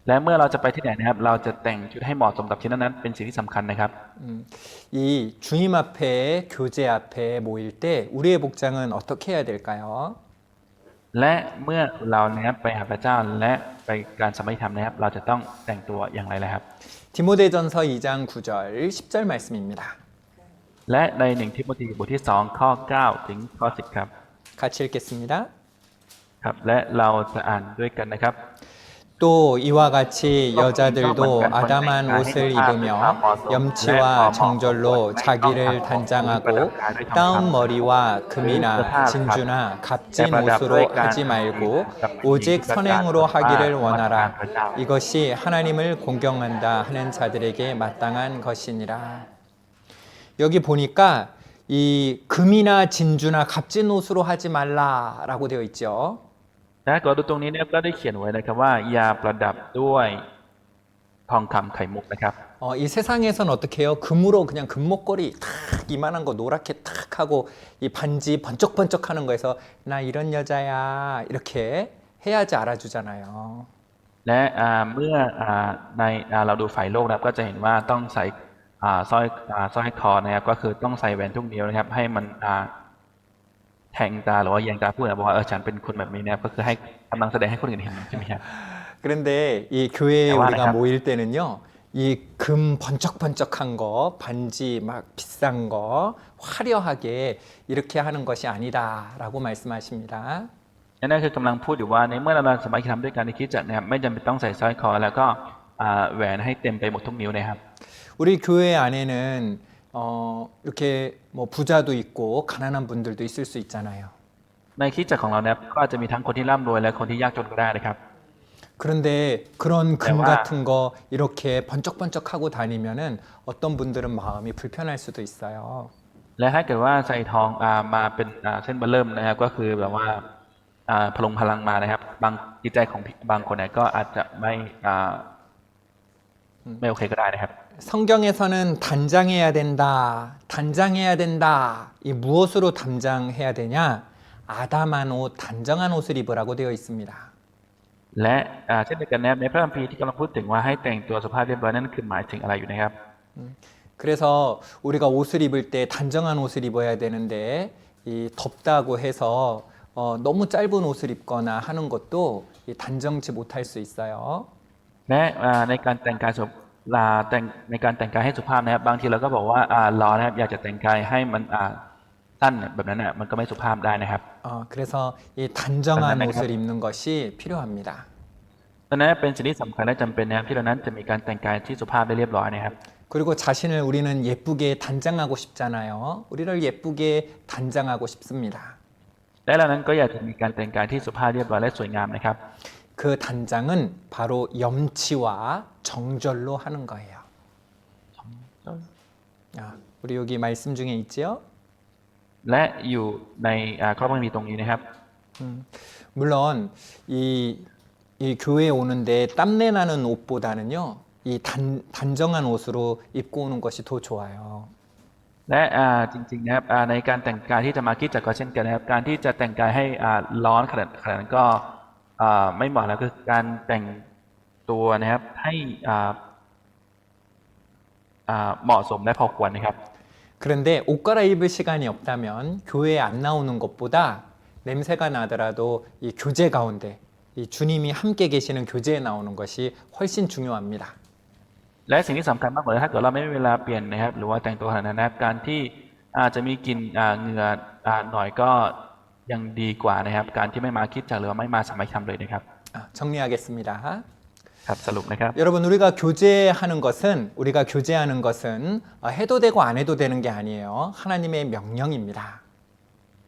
[SPEAKER 2] และเมื่อเราจะไปที่ไหนนะครับเราจะแต่งชุดให้เหมาะสมกับที่นั้นเป็นสิ่งที่สำคัญนะครับ
[SPEAKER 1] 이 주님 앞에 교제 앞에 모일 때 우리의 복장은 어떻게 해야 될까요?
[SPEAKER 2] และเมื่อเรานะครับไปหาพระเจ้าและไปการสามัคคีธรรมนะครับเราจะต้องแต่งตัวอย่างไรล่ะครับ
[SPEAKER 1] 디모데전서 2장 9절 10절 말씀입니다.
[SPEAKER 2] และใน1ทิโมธีบทที่2ข้อ9ถึงข้อ10ครับ
[SPEAKER 1] 같이 읽겠습니다.
[SPEAKER 2] ครับและเราจะอ่านด้วยกันนะครับ
[SPEAKER 1] 또 이와 같이 여자들도 아담한 옷을 입으며 염치와 정절로 자기를 단장하고 따은 머리와 금이나 진주나 값진 옷으로 하지 말고 오직 선행으로 하기를 원하라. 이것이 하나님을 공경한다 하는 자들에게 마땅한 것이니라. 여기 보니까 이 금이나 진주나 값진 옷으로 하지 말라라고 되어 있죠.
[SPEAKER 2] นะก็ดูตรงนี้เนี่ยก็ได้เขียนไว้นะครับว่าอย่าประดับด้วยทองคำไข่มุกนะครับ
[SPEAKER 1] 이 세상에선 어떻게 해요? 금으로 그냥 금목걸이 탁 이만한 거 노랗게 탁 하고 이 반지 번쩍번쩍 하는 거에서 나 이런 여자야 이렇게 해야지 알아주잖아요.
[SPEAKER 2] และเมื่อในเราดูฝ่ายโลกนะครับก็จะเห็นว่าต้องใส่สร้อยคอนะครับก็คือต้องใส่แหวนทุกนิ้วนะครับให้มันแทงตาหรือว่าแยงตาผู้อื่นบอกว่าฉันเป็นคนแบบนี้นะครับก็คือให้กำลังแสดงให้คนอื่นเห็นใช่ไหมครับ
[SPEAKER 1] 그런데 이 교회에
[SPEAKER 2] 대화를
[SPEAKER 1] 우리가
[SPEAKER 2] 해요.
[SPEAKER 1] 모일 때는요. 이 금 번쩍번쩍한 거, 반지 막 비싼 거 화려하게 이렇게 하는 것이 아니다라고 말씀하십니다.
[SPEAKER 2] นั่นคือกำลังพูดอยู่ว่าในเมื่อเราสามารถทำด้วยการในคริสตจักรนะครับไม่จำเป็นต้องใส่สร้อยคอแล้วก็แหวนให้เต็มไปหมดทุกนิ้วนะครับ
[SPEAKER 1] 우리 교회 안에는 이렇게 뭐 부자도 있고 가난한 분들도 있을 수 있잖아요.
[SPEAKER 2] ในคริสตจักรของเราเนี่ยก็อาจจะมีทั้งคนที่ร่ำรวยและคนที่ยากจนก็ได้นะครับ
[SPEAKER 1] 그런데 그런 금
[SPEAKER 2] 대화.
[SPEAKER 1] 같은 거 이렇게 번쩍번쩍하고 다니면은 어떤 분들은 마음이 불편할 수도 있어요.
[SPEAKER 2] และถ้าเกิดว่าใส่ทองมาเป็นเส้นเบอร์เริ่มนะครับก็คือแบบว่าพลงพลังมานะครับบางจิตใจของบางคนเนี่ยก็อาจจะไม่โอเคก็ได้นะครับ
[SPEAKER 1] 성경에서는 단장해야 된다, 단장해야 된다. 이 무엇으로 단장해야 되냐? 아담한 옷, 단정한 옷을 입으라고 되어 있습니다.
[SPEAKER 2] และเช่นเดียวกันนะครับในพระคัมภีร์ที่กำลังพูดถึงว่าให้แต่งตัวสุภาพเรียบร้อยนั่นคือหมายถึงอะไรอยู่นะครับ
[SPEAKER 1] 그래서 우리가 옷을 입을 때 단정한 옷을 입어야 되는데 이 덥다고 해서 너무 짧은 옷을 입거나 하는 것도 이 단정치 못할 수 있어요.
[SPEAKER 2] และในการแต่งกายในการแต่งกายให้สุภาพนะครับบางทีเราก็บอกว่าร้อนนะครับอยากจะแต่งกายให้มันสั้นแบบนั้นน่ะมันก็ไม่สุภาพได้นะครับ
[SPEAKER 1] 그래서 이 단정한
[SPEAKER 2] 단정한
[SPEAKER 1] 옷을 입는 것이 필요합니다.
[SPEAKER 2] ดังนั้นเป็นสิ่งที่สำคัญและจำเป็นนะครับที่เรานั้นจะมีการแต่งกายที่สุภาพได้เรียบร้อยนะครับ
[SPEAKER 1] 그리고 자신을 우리는 예쁘게 단장하고 싶잖아요. 우리를 예쁘게 단장하고 싶습니다.
[SPEAKER 2] และเรานั้นก็อยากจะมีการแต่งกายที่สุภาพเรียบร้อยและสวยงามนะครับ
[SPEAKER 1] 그 단장은 바로 염치와 정절로 하는 거예요. 우리 여기 말씀 중에 있지요?
[SPEAKER 2] และอยู่ในข้อพระคัมภีร์ตรงนี้นะครับ
[SPEAKER 1] 물론 이 교회에 오는데 땀내 나는 옷보다는요, 이 단정한 옷으로 입고 오는 것이 더 좋아요.
[SPEAKER 2] และจริงๆนะครับในการแต่งกายที่จะมาคริสตจักรก็เช่นกันนะครับการที่จะแต่งกายให้ร้อนขนาดนั้นก็ไม่เหมาะแล้วคือการแต่งตัวนะครับให้เหมาะสมและพอควรนะครับ
[SPEAKER 1] 그런데 옷 갈아입을 시간이 없다면 교회에 안 나오는 것보다 냄새가 나더라도 이 교제 가운데 이 주님이 함께 계시는 교제에 나오는 것이 훨씬 중요합니다.
[SPEAKER 2] และสิ่งที่สำคัญมากกว่านั้นถ้าเกิดเราไม่มีเวลาเปลี่ยนนะครับหรือว่าแต่งตัวขนาดนั้นนะครับการที่อาจจะมีกลิ่นเหงื่อหน่อยก็ยังดีกว่านะครับการที่ไม่มาคริสตจักรหรือว่าไม่มาสมัครธรรมเลยนะครับ
[SPEAKER 1] 정리하겠습니다.
[SPEAKER 2] ครับสรุปนะครับ
[SPEAKER 1] 여러분 우리가 교제하는 것은 해도 되고 안 해도 되는 게 아니에요. 하나님의 명령입니다.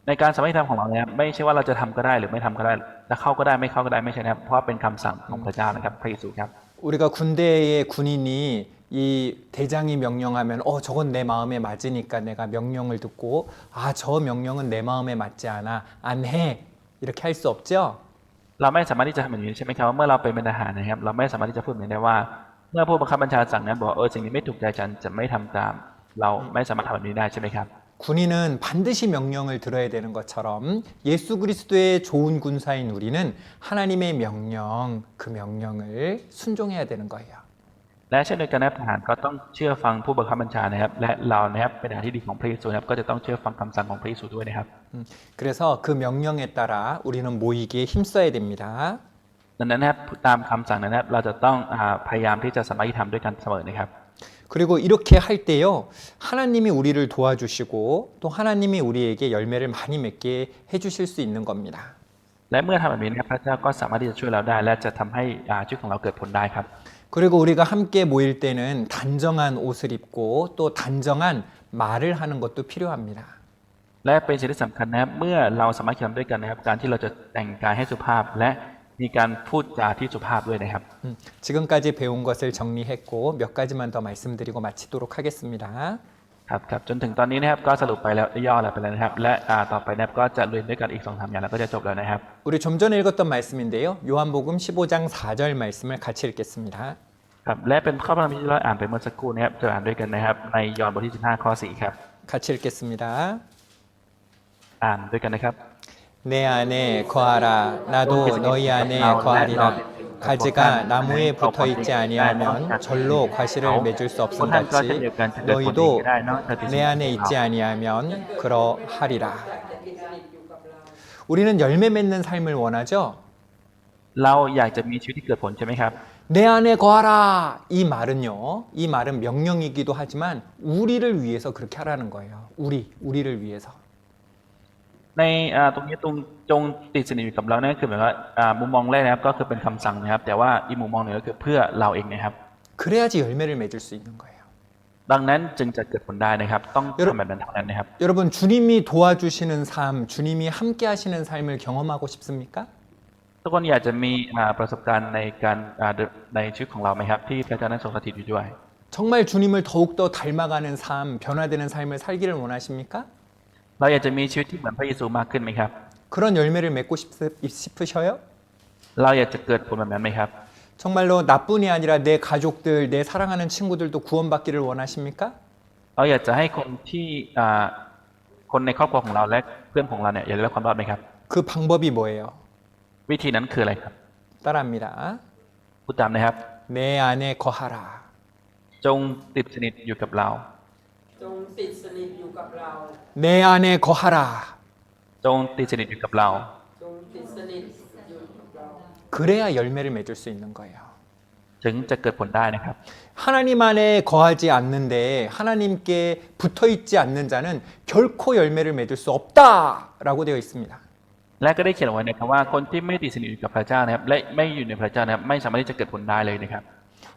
[SPEAKER 2] ในการสมัครธรรมของเราเนี่ยไม่ใช่ว่าเราจะทำก็ได้หรือไม่ทำก็ได้จะเข้าก็ได้ไม่เข้าก็ได้ไม่ใช่นะครับเพราะว่าเป็นคำสั่งของพระเจ้านะครับพระเยซูครับ
[SPEAKER 1] 우리가 군대의 군인이 이 대장이 명령하면 저건 내 마음에 맞으니까 내가 명령을 듣고 저 명령은 내 마음에 맞지 않아 안 해 이렇게 할 수 없죠.
[SPEAKER 2] เราไม่สามารถที่จะทำแบบนี้ใช่ไหมครับว่าเมื่อเราเป็นทหารนะครับเราไม่สามารถที่จะพูดแบบนี้ได้ว่าเมื่อผู้บังคับบัญชาสั่งนั้นบอกสิ่งนี้ไม่ถูกใจฉันจะไม่ทำตามเราไม่สามารถทำแบบนี้ได้ใช่ไหมครับ
[SPEAKER 1] 군인은 반드시 명령을 들어야 되는 것처럼 예수 그리스도의 좋은 군사인 우리는 하나님의 명령, 그 명령을 순종해야 되는 거예요.
[SPEAKER 2] และเช่นเดียวกันนะครับทหารก็ต้องเชื่อฟังผู้บังคับบัญชานะครับและเรานะครับเป็นทหารที่ดีของพระเยซูนะครับก็จะต้องเชื่อฟังคำสั่งของพระเยซูด้วยนะครับ
[SPEAKER 1] 그래서 그 명령에 따라 우리는 모이기에 힘써야 됩니다.
[SPEAKER 2] ดังนั้นนะครับตามคำสั่งนั้นนะครับเราจะต้องพยายามที่จะสามัคคีธรรมด้วยกันเสมอนะครับ
[SPEAKER 1] 그리고 이렇게 할 때요, 하나님이 우리를 도와주시고 또 하나님이 우리에게 열매를 많이 맺게 해주실 수 있는 겁니다.
[SPEAKER 2] และเมื่อทำแบบนี้นะครับพระเจ้าก็สามารถที่จะช่วยเราได้ และจะทำให้ชีวิตของเราเกิดผลได้ครับ
[SPEAKER 1] 그리고 우리가 함께 모일 때는 단정한 옷을 입고 또 단정한 말을 하는 것도 필요합니다.
[SPEAKER 2] และเป็นสิ่งที่สำคัญนะครับเมื่อเราสามารถทำด้วยกันนะครับการที่เราจะแต่งกายให้สุภาพ และมีการพูดจาที่สุภาพด้วยนะครับ
[SPEAKER 1] 지금까지 배운 것을 정리했고 몇 가지만 더 말씀드리고 마치도록 하겠습니다.
[SPEAKER 2] ครับจนถึงตอนนี้นะครับก็สรุปไปแล้วย่อแล้วไปแล้วนะครับและต่อไปนะครับก็จะเรียนด้วยกันอีก 2-3 อย่างแล้วก็จะจบแล้วนะครับ
[SPEAKER 1] 우리 좀 전에 읽었던 말씀인데요. 요한복음 15장 4절 말씀을 같이 읽겠습니다.
[SPEAKER 2] ครับและเป็นข้อพระคัมภีร์ที่เราอ่านไปเมื่อสักครู่นะครับจะอ่านด้วยกันนะครับในยอห์นบทที่ 15 ข้อ 4 ครับ
[SPEAKER 1] 같이 읽겠습니다.
[SPEAKER 2] อ่านด้วยกันนะครับ
[SPEAKER 1] 내 안에 거하라. 나도 너희 안에 거하리라. 가지가 나무에 붙어 있지 아니하면 절로 과실을 맺을 수 없음 같이 너희도 내 안에 있지 아니하면 그러하리라. 우리는 열매 맺는 삶을 원하죠?
[SPEAKER 2] เราอยากจะมีชีวิตที่เกิดผลใช่ไหมครับ
[SPEAKER 1] 내 안에 거하라. 이 말은요. 이 말은 명령이기도 하지만 우리를 위해서 그렇게 하라는 거예요. 우리를 위해서.
[SPEAKER 2] ในตรงนี้จงติดสนิทอยู่กับเรานั่นคือหมายว่ามุมมองแรกนะครับก็คือเป็นคำสั่งนะครับแต่ว่าอีกมุมมองหนึ่งก็คือเพื่อเราเองนะครับ
[SPEAKER 1] 그래야지 열매를 맺을 수 있는 거예요.
[SPEAKER 2] ดังนั้นจึงจะเกิดผลได้นะครับต้องทำแบบนั้นเท่านั้นนะครับ
[SPEAKER 1] 여러분 주님이 도와주시는 삶, 주님이 함께 하시는 삶을 경험하고 싶습니까?
[SPEAKER 2] ทุกคนอยากจะมีประสบการณ์ในการในชีวิตของเราไหมครับที่พระเจ้านั้นทรงสถิตอยู่ด้วย
[SPEAKER 1] 정말 주님을 더욱더 닮아가는 삶, 변화되는 삶을 살기를 원하십니까?
[SPEAKER 2] เราอยากจะมีชีวิตที่เหมือนพระเยซูมากขึ้นไหมครับ
[SPEAKER 1] 그런 열매를 맺고 싶으셔요?
[SPEAKER 2] เราอยากจะเกิดผลแบบนั้นไหมครับ
[SPEAKER 1] 정말로 나뿐이 아니라 내 가족들, 내 사랑하는 친구들도 구원받기를 원하십니까?
[SPEAKER 2] เราอยากจะให้คนที่คนในครอบครัวของเราและเพื่อนของเราเนี่ยอยากได้รับความรอดไหมครับ
[SPEAKER 1] 그 방법이 뭐예요?
[SPEAKER 2] วิธีนั้นคืออะไรครับ
[SPEAKER 1] 따라합니다.
[SPEAKER 2] พูดตามนะครับ
[SPEAKER 1] 내 안에 거하라.
[SPEAKER 2] จงติดสนิทอยู่กับเรา
[SPEAKER 3] จงติดสนิทอยู่กับเรา
[SPEAKER 1] 내 안에 거하라.
[SPEAKER 2] จงติดสนิทอยู่กับเรา
[SPEAKER 3] จงติดสนิทอยู่กับเรา
[SPEAKER 1] 그래야 열매를 맺을 수 있는 거예요.
[SPEAKER 2] ถึงจะเกิดผลได้นะครับ
[SPEAKER 1] 하나님 안에 거하지 않는데 하나님께 붙어 있지 않는 자는 결코 열매를 맺을 수 없다라고 되어 있습니다.
[SPEAKER 2] และก็ได้เขียนไว้นะครับว่าคนที่ไม่ติดสนิทอยู่กับพระเจ้านะครับและไม่อยู่ในพระเจ้านะครับไม่สามารถที่จะเกิดผลได้เลยนะครับ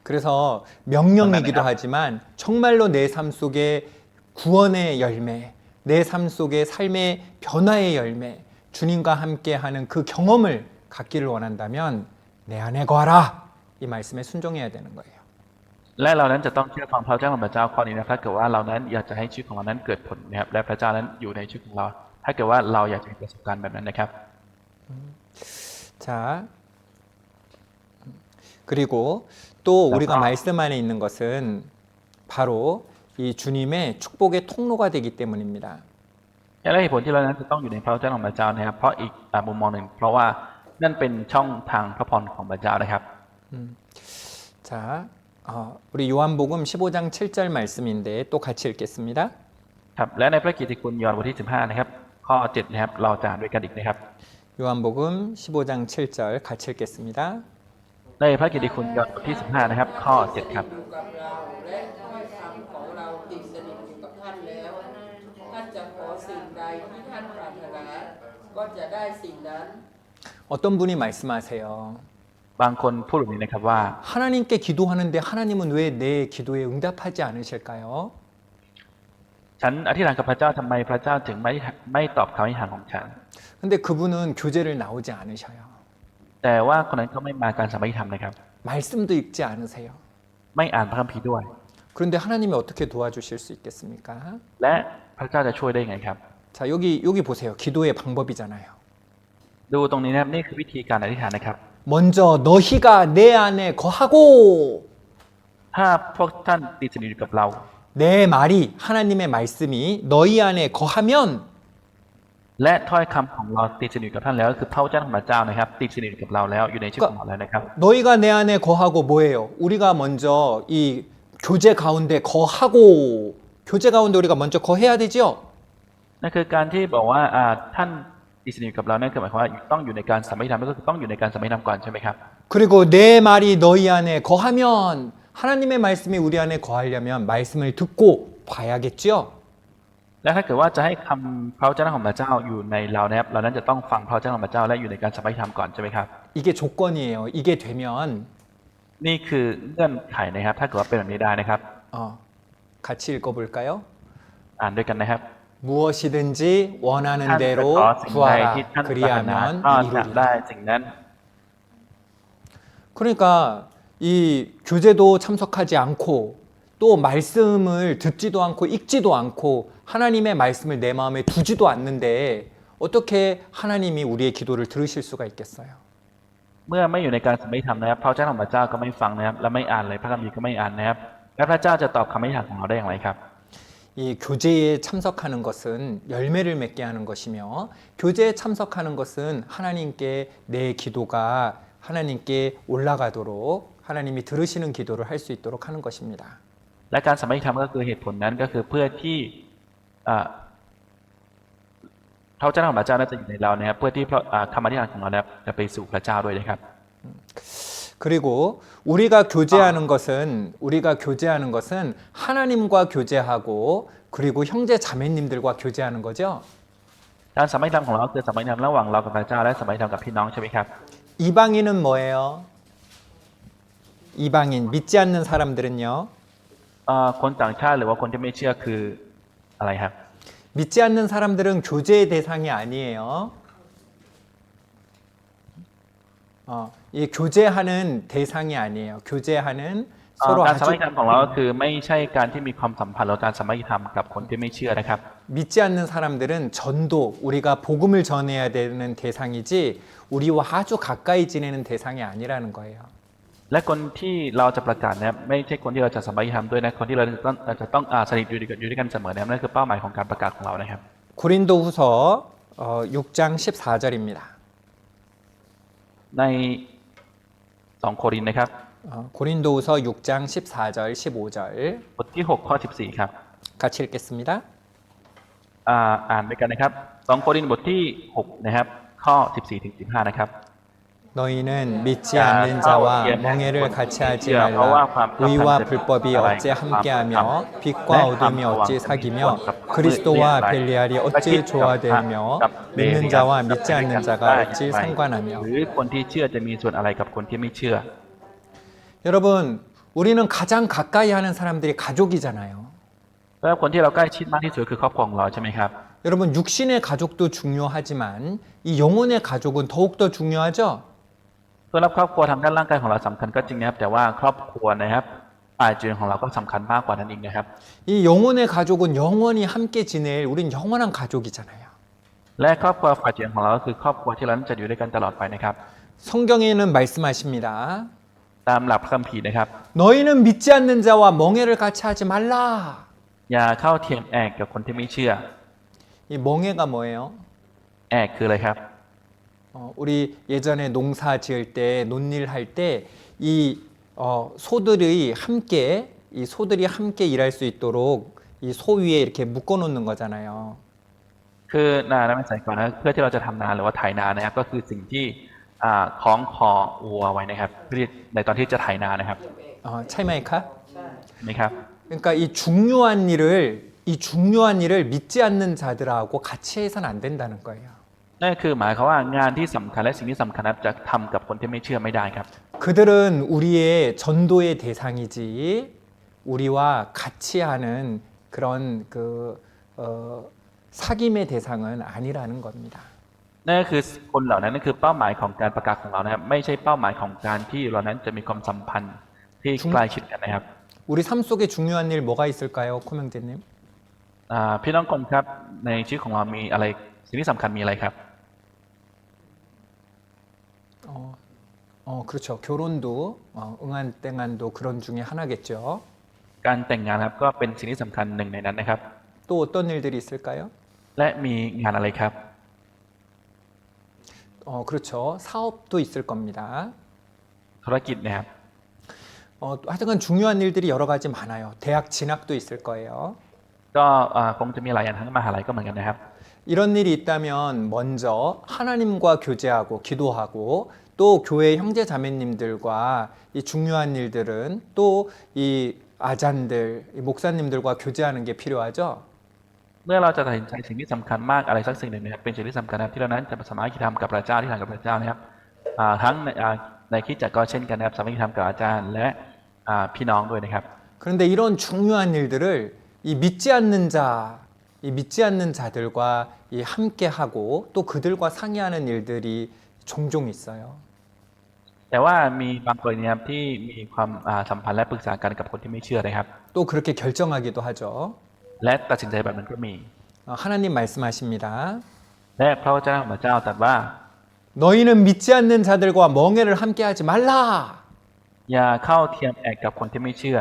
[SPEAKER 1] 그래서 명령이기도 하지만 정말로 내 삶 속에 구원의 열매, 내 삶 속에 삶의 변화의 열매, 주님과 함께하는 그 경험을 갖기를 원한다면 내 안에 거하라 이 말씀에 순종해야 되는 거예요.
[SPEAKER 2] และเรานั้นจะต้องเชื่อฟังพระเจ้าของพระเจ้าข้อนี้นะครับถ้าเกิดว่าเรานั้นอยากจะให้ชีวิตของเรานั้นเกิดผลนะครับและพระเจ้านั้นอยู่ในชีวิตของเรา ถ้าเกิดว่าเราอยากจะมีประสบการณ์แบบนั้นนะครับ
[SPEAKER 1] 자, 그리고 또 우리가 말씀 안에 있는 것은 바로 이 주님의 축복의 통로가 되기 때문입니다.
[SPEAKER 2] และเหตุผลที่เรานั้นจะต้องอยู่ในพระเจ้าของพระเจ้านะครับเพราะอีกมุมมองหนึ่งเพราะว่านั่นเป็นช่องทางพระพรของพระเจ้านะครับ
[SPEAKER 1] 자, 우리 요한복음 15장 7절 말씀인데 또 같이 읽겠습니다.
[SPEAKER 2] ครับและในพระกิตติคุณยอห์นบทที่ 15 นะครับ ข้อ 7 นะครับ เราจะอ่านด้วยกันอีกนะครับ
[SPEAKER 1] 요한복음 15장 7절 같이 읽겠습니다.
[SPEAKER 2] ในพระกิตติคุณยอห์นบทที่ 15 นะครับ ข้อ 7 ครับ
[SPEAKER 3] อยู่กับเราและถ้อยคำของเราติดสนิทอยู่กับท่านแล้ว ท่านจะขอสิ่งใดที่ท่านปรารถนาก็จะได้สิ่งนั้น
[SPEAKER 1] 어떤 분이 말씀하세요.
[SPEAKER 2] บางคนพูดแบบนี้นะครับว่า
[SPEAKER 1] 하나님께 기도하는데 하나님은 왜 내 기도에 응답하지 않으실까요?
[SPEAKER 2] ฉันอธิษฐานกับพระเจ้าทำไมพระเจ้าถึงไม่ตอบคำอธิษฐานของฉัน
[SPEAKER 1] 근데 그분은 교제를 나오지 않으셔요.
[SPEAKER 2] แต่ว่าคนนั้นก็ไม่มาการสมัยธรรมนะครับ
[SPEAKER 1] 말씀도 읽지 않으세요.
[SPEAKER 2] ไม่อ่านพระคัมภีร์ด้วย
[SPEAKER 1] 그런데 하나님이 어떻게 도와주실 수 있겠습니까?
[SPEAKER 2] และพระเจ้าจะช่วยได้ไงครับ
[SPEAKER 1] 자, 여기 보세요. 기도의 방법이잖아요.
[SPEAKER 2] ดูตรงนี้นะครับนี่คือวิธีการอธิษฐานนะครับ
[SPEAKER 1] 먼저 너희가 내 안에 거하고
[SPEAKER 2] ถ้าพวกท่านติดสนิทอยู่กับเรา
[SPEAKER 1] 내 말이 하나님의 말씀이 너희 안에 거하면
[SPEAKER 2] และถ้อยคำของเราติดสนิทกับท่านแล้วคือพระเจ้าของพระเจ้านะครับติดสนิทกับเราแล้วอยู่ในชีวิตของเราแล้วนะครับ
[SPEAKER 1] 너희가 내 안에 거하고 뭐예요? 우리가 먼저 이 교제 가운데 거하고 교제 가운데 우리가 먼저 거해야 되죠?
[SPEAKER 2] นั่นคือการที่บอกว่าท่านติดสนิทกับเรานั่นคือหมายความว่าต้องอยู่ในการสมัยธรรมก็คือต้องอยู่ในการสมัยธรรมก่อนใช่ไหมครับ
[SPEAKER 1] 그리고 내 말이 너희 안에 거하면 하나님의 말씀이 우리 안에 거하려면 말씀을 듣고 봐야겠죠?
[SPEAKER 2] และถ้าเกิดว่าจะให้คำพระวจนะของพระเจ้าอยู่ในเรานะครับเรานั้นจะต้องฟังพระวจนะของพระเจ้าและอยู่ในการสัมภาษณ์ก่อนใช่ไหมครับ
[SPEAKER 1] 이게 조건이에요. 이게 되면
[SPEAKER 2] นี่คือเงื่อนไขนะครับถ้าเกิดว่าเป็นแบบนี้ได้นะครับ
[SPEAKER 1] 같이 읽어볼까요?
[SPEAKER 2] อ่านด้วยกันนะครับ
[SPEAKER 1] 무엇이든지 원하는
[SPEAKER 2] ท่านจะ
[SPEAKER 1] 대로
[SPEAKER 2] ขอสิ่งใดที่
[SPEAKER 1] 구하라.
[SPEAKER 2] ท่านปรารถนา
[SPEAKER 1] 그리하면
[SPEAKER 2] ก็จะได้
[SPEAKER 1] 이루리라.
[SPEAKER 2] สิ่งนั้น
[SPEAKER 1] 그러니까 이 교제도 참석하지 않고 또 말씀을 듣지도 않고 읽지도 않고 하나님의 말씀을 내 마음에 두지도 않는데 어떻게 하나님이 우리의 기도를 들으실 수가 있겠어요?
[SPEAKER 2] เมื่อไม่อยู่ในการสัมภาษณ์นะครับพระวจนะของพระเจ้าก็ไม่ฟังนะครับและไม่อ่านเลยพระคัมภีร์ก็ไม่อ่านนะครับและพระเจ้าจะตอบคำอธิษฐานของเราได้อย่างไรครับ
[SPEAKER 1] 이 교제에 참석하는 것은 열매를 맺게 하는 것이며 교제에 참석하는 것은 하나님께 내 기도가 하나님께 올라가도록 하나님이 들으시는 기도를 할 수 있도록 하는 것입니다.
[SPEAKER 2] และการสัมภาษณ์ก็คือเหตุผลนั้นก็คือเพื่อที่พระวจนะของพระเจ้านั้นจะอยู่ในเรานะครับเพื่อที่คำอธิษฐานของเรานะครับจะไปสู่พระเจ้าด้วยนะครับ
[SPEAKER 1] 그리고 우리가 교제하는 것은 하나님과 교제하고 그리고 형제 자매님들과 교제하는 거죠.
[SPEAKER 2] การสัมภาษณ์ของเราคือสัมภาษณ์ระหว่างเรากับพระเจ้าและสัมภาษณ์กับพี่น้องใช่ไหมครับ
[SPEAKER 1] 이방인은 뭐예요? 이방인 믿지 않는 사람들은요.
[SPEAKER 2] คนต่างชาติหรือว่าคนที่ไม่เชื่อคืออะไรครับ
[SPEAKER 1] 믿지 않는 사람들은 교제의 대상이 아니에요. 이 교제하는 대상이 아니에요. 교제하는
[SPEAKER 2] การ
[SPEAKER 1] 서로
[SPEAKER 2] สัม
[SPEAKER 1] 아주
[SPEAKER 2] ภาษณ์ของเราก็คือไม่ใช่การที่มีความสัมพันธ์หรือการสัมภาษณ์กับคนที่ไม่เชื่อนะครับ
[SPEAKER 1] 믿지 않는 사람들은 전도 우리가 복음을 전해야 되는 대상이지 우리와 아주 가까이 지내는 대상이 아니라는 거예요.
[SPEAKER 2] และคนที่เราจะประกาศนะครับไม่ใช่คนที่เราจะสัมภาษณ์ด้วยนะคนที่เราจะต้องสนิทอยู่ด้วยกันเสมอนะครับนั่นคือเป้าหมายของการประกาศของเรานะครับ
[SPEAKER 1] 고린도후서 6장 14절입니다.
[SPEAKER 2] ใน2โครินธ์นะครับ
[SPEAKER 1] 고린도후서 6장 14절 15절
[SPEAKER 2] บทที่6ข้อ14ครับ
[SPEAKER 1] 같이 읽겠습니다.
[SPEAKER 2] อ่านด้วยกันนะครับ2โครินธ์บทที่6นะครับข้อ14ถึง15นะครับ
[SPEAKER 1] 너희는 믿지 않는 자와 멍에를 같이 하지 말라. 의와 불법이 어찌 함께하며 빛과 어둠이 어찌 사귀며 그리스도와 벨리알이 어찌 조화되며 믿는 자와 믿지 않는 자가 어찌 상관하며.
[SPEAKER 2] หรือคนที่เชื่อจะมีส่วนอะไรกับคนที่ไม่เชื่อ
[SPEAKER 1] 여러분, 우리는 가장 가까이 하는 사람들이 가족이잖아요.
[SPEAKER 2] แล้วคนที่เราใกล้ชิดมากที่สุดคือครอบครัวของเราใช่ไหมครับ
[SPEAKER 1] 여러분, 육신의 가족도 중요하지만 이 영혼의 가족은 더욱더 중요하죠?
[SPEAKER 2] สำหรับครอบครัวทางด้านร่างกายของเราสำคัญก็จริงนะครับแต่ว่าครอบครัวนะครับฝ่ายจิตของเราก็สำคัญมากกว่านั้นอีกนะครับ
[SPEAKER 1] 이 영혼의 가족은 영원히 함께 지낼 우린 영원한 가족이잖아요.
[SPEAKER 2] และครอบครัวฝ่ายจิตของเราก็คือครอบครัวที่เราจะอยู่ด้วยกันตลอดไปนะครับ
[SPEAKER 1] 성경에는 말씀하십니다.
[SPEAKER 2] ตามหลักพระคัมภีร์นะครับ
[SPEAKER 1] 너희는 믿지 않는 자와 멍에를 같이 하지 말라.
[SPEAKER 2] อย่าเข้าเทียมแอกกับคนที่ไม่เชื่อ
[SPEAKER 1] 이 멍에가 뭐예요?
[SPEAKER 2] แอกคืออะไรครับ
[SPEAKER 1] 우리 예전에 농사 지을 때 논일 할 때 이 소들이 함께 일할 수 있도록 이 소 위에 이렇게 묶어 놓는 거잖아요.
[SPEAKER 2] คือนาไม่ใส่ก่อนนะเพื่อที่เราจะทำนาหรือว่าไถนานะครับก็คือสิ่งที่คล้องคอวัวไว้นะครับเพื่อในตอนที่จะไถนานะครับ
[SPEAKER 1] 차이마이카?
[SPEAKER 2] ไหมครับ
[SPEAKER 1] 그러니까 이 중요한 일을 믿지 않는 자들하고 같이 해서는 안 된다는 거예요.
[SPEAKER 2] นั่นคือหมายความว่างานที่สำคัญและสิ่งที่สำคัญนั้นจะทำกับคนที่ไม่เชื่อไม่ได้ครับ
[SPEAKER 1] 그들은 우리의 전도의 대상이지 우리와 같이 하는 그런 사귐의 대상은 아니라는 겁니다.
[SPEAKER 2] นั่นก็คือคนเหล่านั้นนั่นคือเป้าหมายของการประกาศของเรานะครับไม่ใช่เป้าหมายของการที่เรานั้นจะมีความสัมพันธ์ที่ใกล้ชิดกันนะครับ
[SPEAKER 1] 우리 삶 속에 중요한 일 뭐가 있을까요, 코명재님?
[SPEAKER 2] พี่น้องคนครับในชีวิตของเรามีอะไรสิ่งที่สำคัญมีอะไรครับ
[SPEAKER 1] 그렇죠. 결혼도 응한 땡한도 그런 중에 하나겠죠.
[SPEAKER 2] การแต่งงานครับก็เป็นสิ่งที่สำคัญหนึ่งในนั้นนะครับ
[SPEAKER 1] 또 어떤 일들이 있을까요?
[SPEAKER 2] และมีงานอะไรครับ
[SPEAKER 1] 그렇죠. 사업도 있을 겁니다.
[SPEAKER 2] ธุรกิจนะครับ
[SPEAKER 1] 하여간 중요한 일들이 여러 가지 많아요. 대학 진학도 있을 거예요.
[SPEAKER 2] ก็คงจะมีหลายอย่างทั้งมหาลัยก็เหมือนกันนะครับ
[SPEAKER 1] 이런 일이 있다면 먼저 하나님과 교제하고 기도하고 또 교회 형제 자매님들과 이 중요한 일들은 또 이 아잔들, 이 목사님들과 교제하는 게 필요하죠.
[SPEAKER 2] เมื่อเราจะตัดสินใจสิ่งที่สำคัญมากอะไรสักสิ่งหนึ่งนะครับเป็นสิ่งที่สำคัญนะครับที่เรานั้นจะสามารถที่ทำกับพระเจ้าที่ทำกับพระเจ้านะครับทั้งในคริสตจักรก็เช่นกันนะครับสามารถที่ทำกับอาจารย์และพี่น้องด้วยนะครับ
[SPEAKER 1] 그런데 이런 중요한 일들을 이 믿지 않는 자들과 이 함께 하고 또 그들과 상의하는 일들이 종종 있어요.
[SPEAKER 2] แต่ว่ามีบางกรณีนะครับที่มีความสัมพันธ์และปรึกษากันกับคนที่ไม่เชื่อนะครับ
[SPEAKER 1] 또 그렇게 결정하기도 하죠.
[SPEAKER 2] และตัดสินใจแบบนั้นก็มี
[SPEAKER 1] 하나님 말씀하십니다.
[SPEAKER 2] และพระวจนะของพระเจ้าตรัสว่า
[SPEAKER 1] 너희는 믿지 않는 자들과 멍해를 함께하지 말라.
[SPEAKER 2] อย่าเข้าเทียมแอกกับคนที่ไม่เชื่อ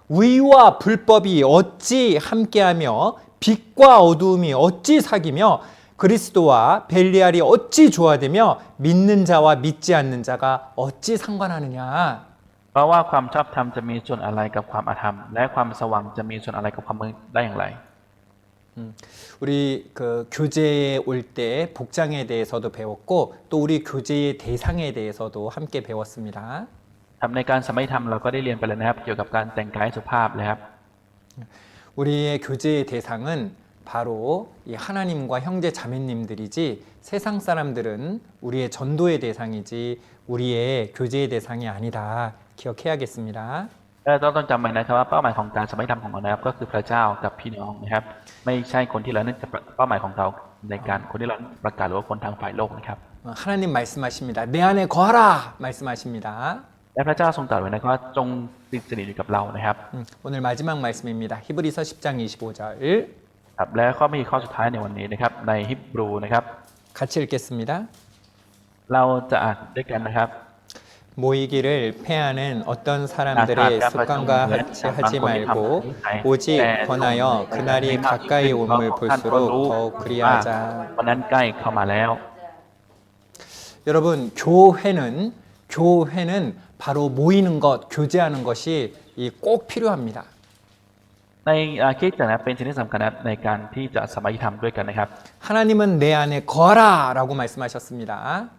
[SPEAKER 1] 의와 불법이 어찌 함께하며 빛과 어두움이 어찌 사귀며 그리스도와 벨리알이 어찌 조화되며 믿는 자와 믿지 않는 자가 어찌 상관하느냐.
[SPEAKER 2] เพราะว่าความชอบธรรมจะมีส่วนอะไรกับความอาธรรม และความสว่างจะมีส่วนอะไรกับความมืดได้อย่างไร
[SPEAKER 1] 우리 그 교제에 올 때 복장에 대해서도 배웠고 또 우리 교제의 대상에 대해서도 함께 배웠습니다.
[SPEAKER 2] ทำในการสมัยธรรมเราก็ได้เรียนไปแล้วนะครับเกี่ยวกับการแต่งกายสุภาพนะครับ
[SPEAKER 1] 우리의 교제의 대상은 바로 이 하나님과 형제 자매님들이지 세상 사람들은 우리의 전도의 대상이지 우리의 교제의 대상이 아니다. 기억해야겠습니다.
[SPEAKER 2] และต้องจำไว้นะครับว่าเป้าหมายของการสมัยธรรมของเรานะครับก็คือพระเจ้ากับพี่น้องนะครับไม่ใช่คนที่เรานั้นจะเป้าหมายของเราในการคนที่เราประกาศหรือว่าคนทางฝ่ายโลกนะครับ
[SPEAKER 1] 하나님 말씀하십니다. 내 안에 거하라 말씀하십니다.
[SPEAKER 2] และพระเจ้าทรงตรัสไว้นะครับว่าจงติดสนิทอยู่กับเรานะครับ
[SPEAKER 1] 오늘 마지막 말씀입니다. 히브리서 10장 25절
[SPEAKER 2] ครับและข้อมีข้อสุดท้ายในวันนี้นะครับในฮิบรูนะครับ
[SPEAKER 1] 같이 읽겠습니다.
[SPEAKER 2] เราจะอ่านด้วยกันนะครับ
[SPEAKER 1] 모이기를 패하는 어떤 사람들의 습관과 같이 하지 말고 오직 권하여 그날이 가까이 옴을 볼수록 더욱 그리하자.
[SPEAKER 2] วันนั้นใกล้เข้ามาแล้ว
[SPEAKER 1] 여러분 교회는 바로 모이는 것, 교제하는 것이 꼭 필요합니다.
[SPEAKER 2] ในคริสตจักรนะเป็นสิ่งที่สำคัญนะในการที่จะสามัคคีธรรมด้วยกันนะครับ
[SPEAKER 1] 하나님은 내 안에 거하라라고 말씀하셨습니다.